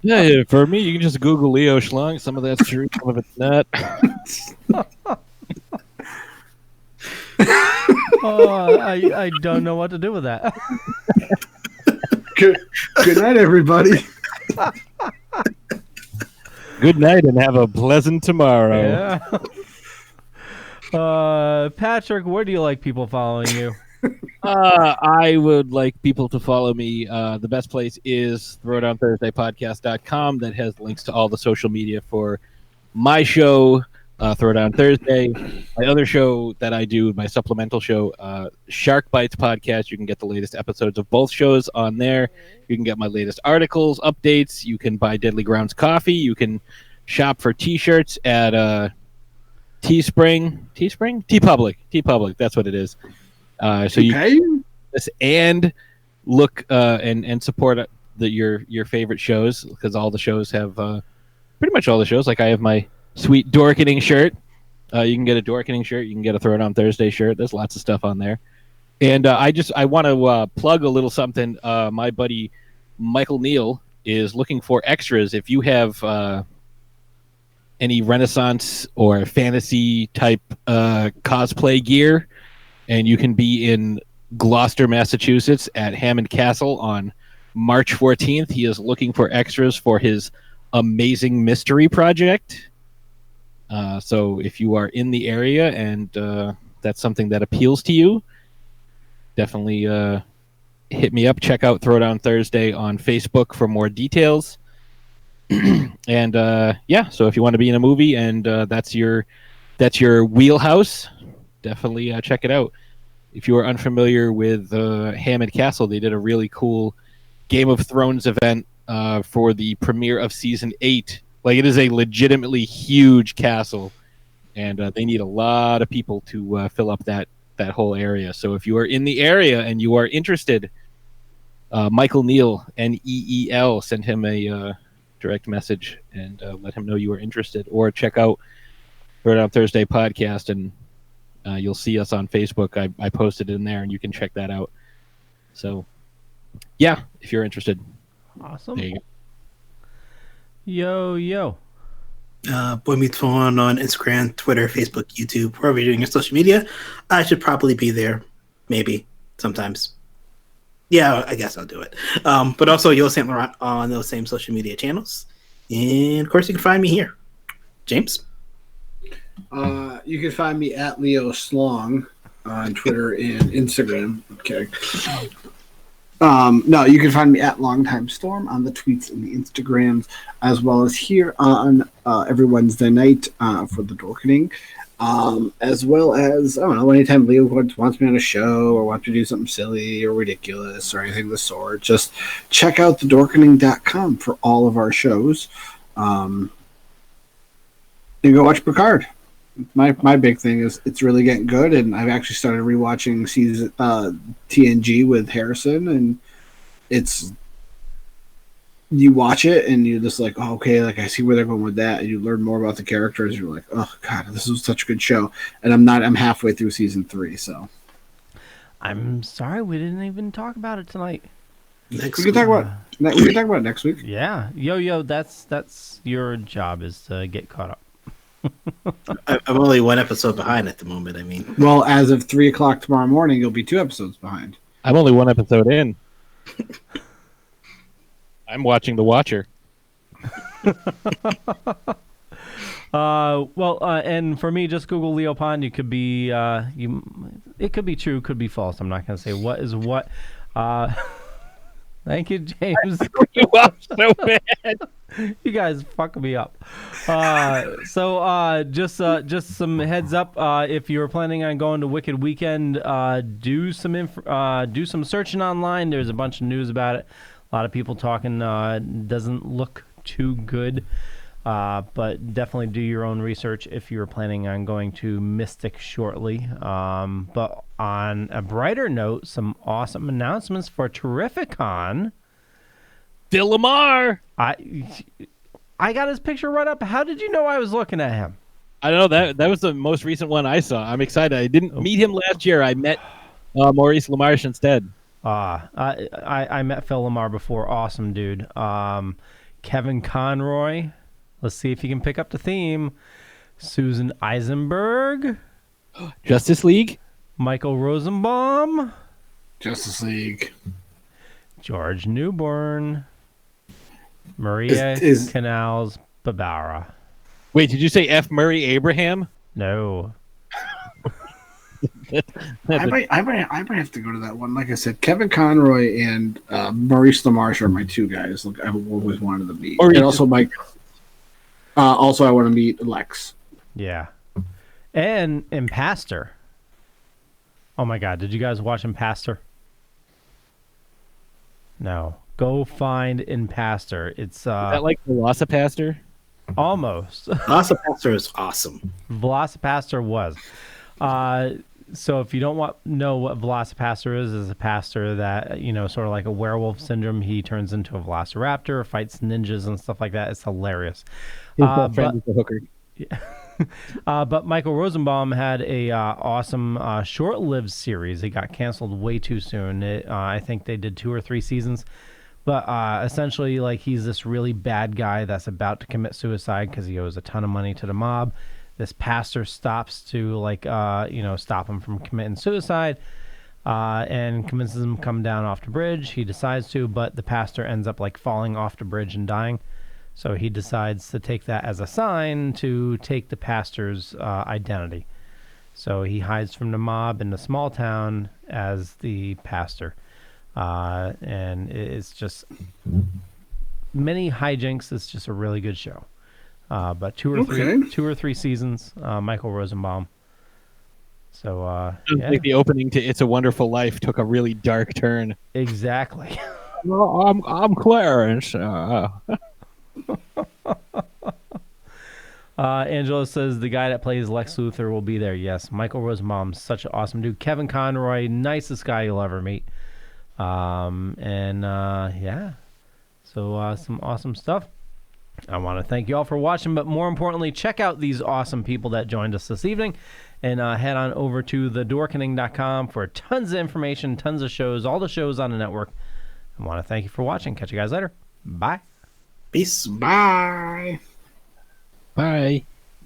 Yeah, for me, you can just Google Leo Schlong. Some of that's true, some of it's not. I don't know what to do with that. Good night, everybody. Good night and have a pleasant tomorrow. Yeah. Patrick, where do you like people following you? I would like people to follow me. The best place is throwdownthursdaypodcast.com. That has links to all the social media for my show, Throwdown Thursday. My other show that I do, my supplemental show, Shark Bites Podcast. You can get the latest episodes of both shows on there. You can get my latest articles, updates. You can buy Deadly Grounds coffee. You can shop for T-shirts at Teespring? TeePublic. That's what it is. So you can this and look and support your favorite shows, because all the shows have pretty much all the shows. Like I have my sweet Dorkening shirt. You can get a Dorkening shirt. You can get a Throw It On Thursday shirt. There's lots of stuff on there. And I want to plug a little something. My buddy Michael Neal is looking for extras. If you have any Renaissance or fantasy type cosplay gear, and you can be in Gloucester, Massachusetts at Hammond Castle on March 14th. He is looking for extras for his amazing mystery project. So if you are in the area and that's something that appeals to you, definitely hit me up. Check out Throwdown Thursday on Facebook for more details. And so if you want to be in a movie and that's your wheelhouse, definitely check it out. If you are unfamiliar with Hammond Castle, they did a really cool Game of Thrones event for the premiere of season 8. Like, it is a legitimately huge castle, and they need a lot of people to fill up that whole area. So if you are in the area and you are interested, Michael Neal, Neel, send him a direct message and let him know you are interested, or check out Throw It On Thursday podcast, and you'll see us on Facebook. I posted it in there, and you can check that out. So, yeah, if you're interested. Awesome. There you go. Yo. Boy Meets Phone on Instagram, Twitter, Facebook, YouTube, wherever you're doing your social media. I should probably be there. Maybe. Sometimes. Yeah, I guess I'll do it. But also, Yo Saint Laurent on those same social media channels. And, of course, you can find me here. James? You can find me at Leo Slong on Twitter and Instagram. Okay. No, you can find me at Longtime Storm on the tweets and the Instagrams, as well as here on every Wednesday night for the Dorkening. As well as, I don't know, anytime Leo wants me on a show or wants to do something silly or ridiculous or anything of the sort, just check out thedorkening.com for all of our shows. And go watch Picard. My big thing is it's really getting good, and I've actually started rewatching season TNG with Harrison, and it's, you watch it and you're just like, oh, okay, like I see where they're going with that, and you learn more about the characters. You're like, oh god, this was such a good show, and I'm halfway through season 3, so I'm sorry we didn't even talk about it tonight. Next We can talk about it next week. Yeah, yo, that's your job is to get caught up. I'm only one episode behind at the moment. I mean, Well, as of 3:00 tomorrow morning, you'll be 2 episodes behind. I'm only one episode in. I'm watching The Watcher. And for me, just Google Leo Pond. You could be it could be true, could be false. I'm not going to say what is what. Thank you, James. You up so bad. You guys fuck me up. Just some heads up. If you're planning on going to Wicked Weekend, do some searching online. There's a bunch of news about it. A lot of people talking. Doesn't look too good. But definitely do your own research if you're planning on going to Mystic shortly. But on a brighter note, some awesome announcements for Terrificon. Phil Lamar. I got his picture right up. How did you know I was looking at him? I don't know. That was the most recent one I saw. I'm excited. I didn't meet him last year. I met Maurice LaMarche instead. I met Phil Lamar before. Awesome dude. Kevin Conroy. Let's see if he can pick up the theme. Susan Eisenberg. Justice League. Michael Rosenbaum. Justice League. George Newborn. Maria Canals Barbara. Wait, did you say F. Murray Abraham? No. I might have to go to that one. Like I said, Kevin Conroy and Maurice LaMarche are my two guys. Look, I've always wanted to meet. And also Mike. Also, I want to meet Lex. Yeah. And Impastor. Oh my God! Did you guys watch Impastor? No. Go find Impastor. It's Is that like Velocipaster? Almost. Velocipaster is awesome. Velocipaster was. So if you don't know what Velocipaster is a pastor that, sort of like a werewolf syndrome. He turns into a velociraptor, fights ninjas and stuff like that. It's hilarious. Friend with the hooker. Yeah. But Michael Rosenbaum had a awesome short-lived series. It got canceled way too soon. I think they did 2 or 3 seasons. But essentially, like, he's this really bad guy that's about to commit suicide because he owes a ton of money to the mob. This pastor stops to, stop him from committing suicide and convinces him to come down off the bridge. He decides to, but the pastor ends up, falling off the bridge and dying. So he decides to take that as a sign to take the pastor's identity. So he hides from the mob in the small town as the pastor. And it's just many hijinks. It's just a really good show. But 2 or 3 seasons, Michael Rosenbaum. So yeah. Like the opening to It's a Wonderful Life took a really dark turn. Exactly. Well, I'm Clarence. Angela says the guy that plays Lex Luthor will be there. Yes, Michael Rosenbaum, such an awesome dude. Kevin Conroy, nicest guy you'll ever meet. Yeah. So some awesome stuff. I want to thank you all for watching, but more importantly, check out these awesome people that joined us this evening, and head on over to thedorkening.com for tons of information, tons of shows, all the shows on the network. I want to thank you for watching. Catch you guys later. Bye. Peace. Bye. Bye.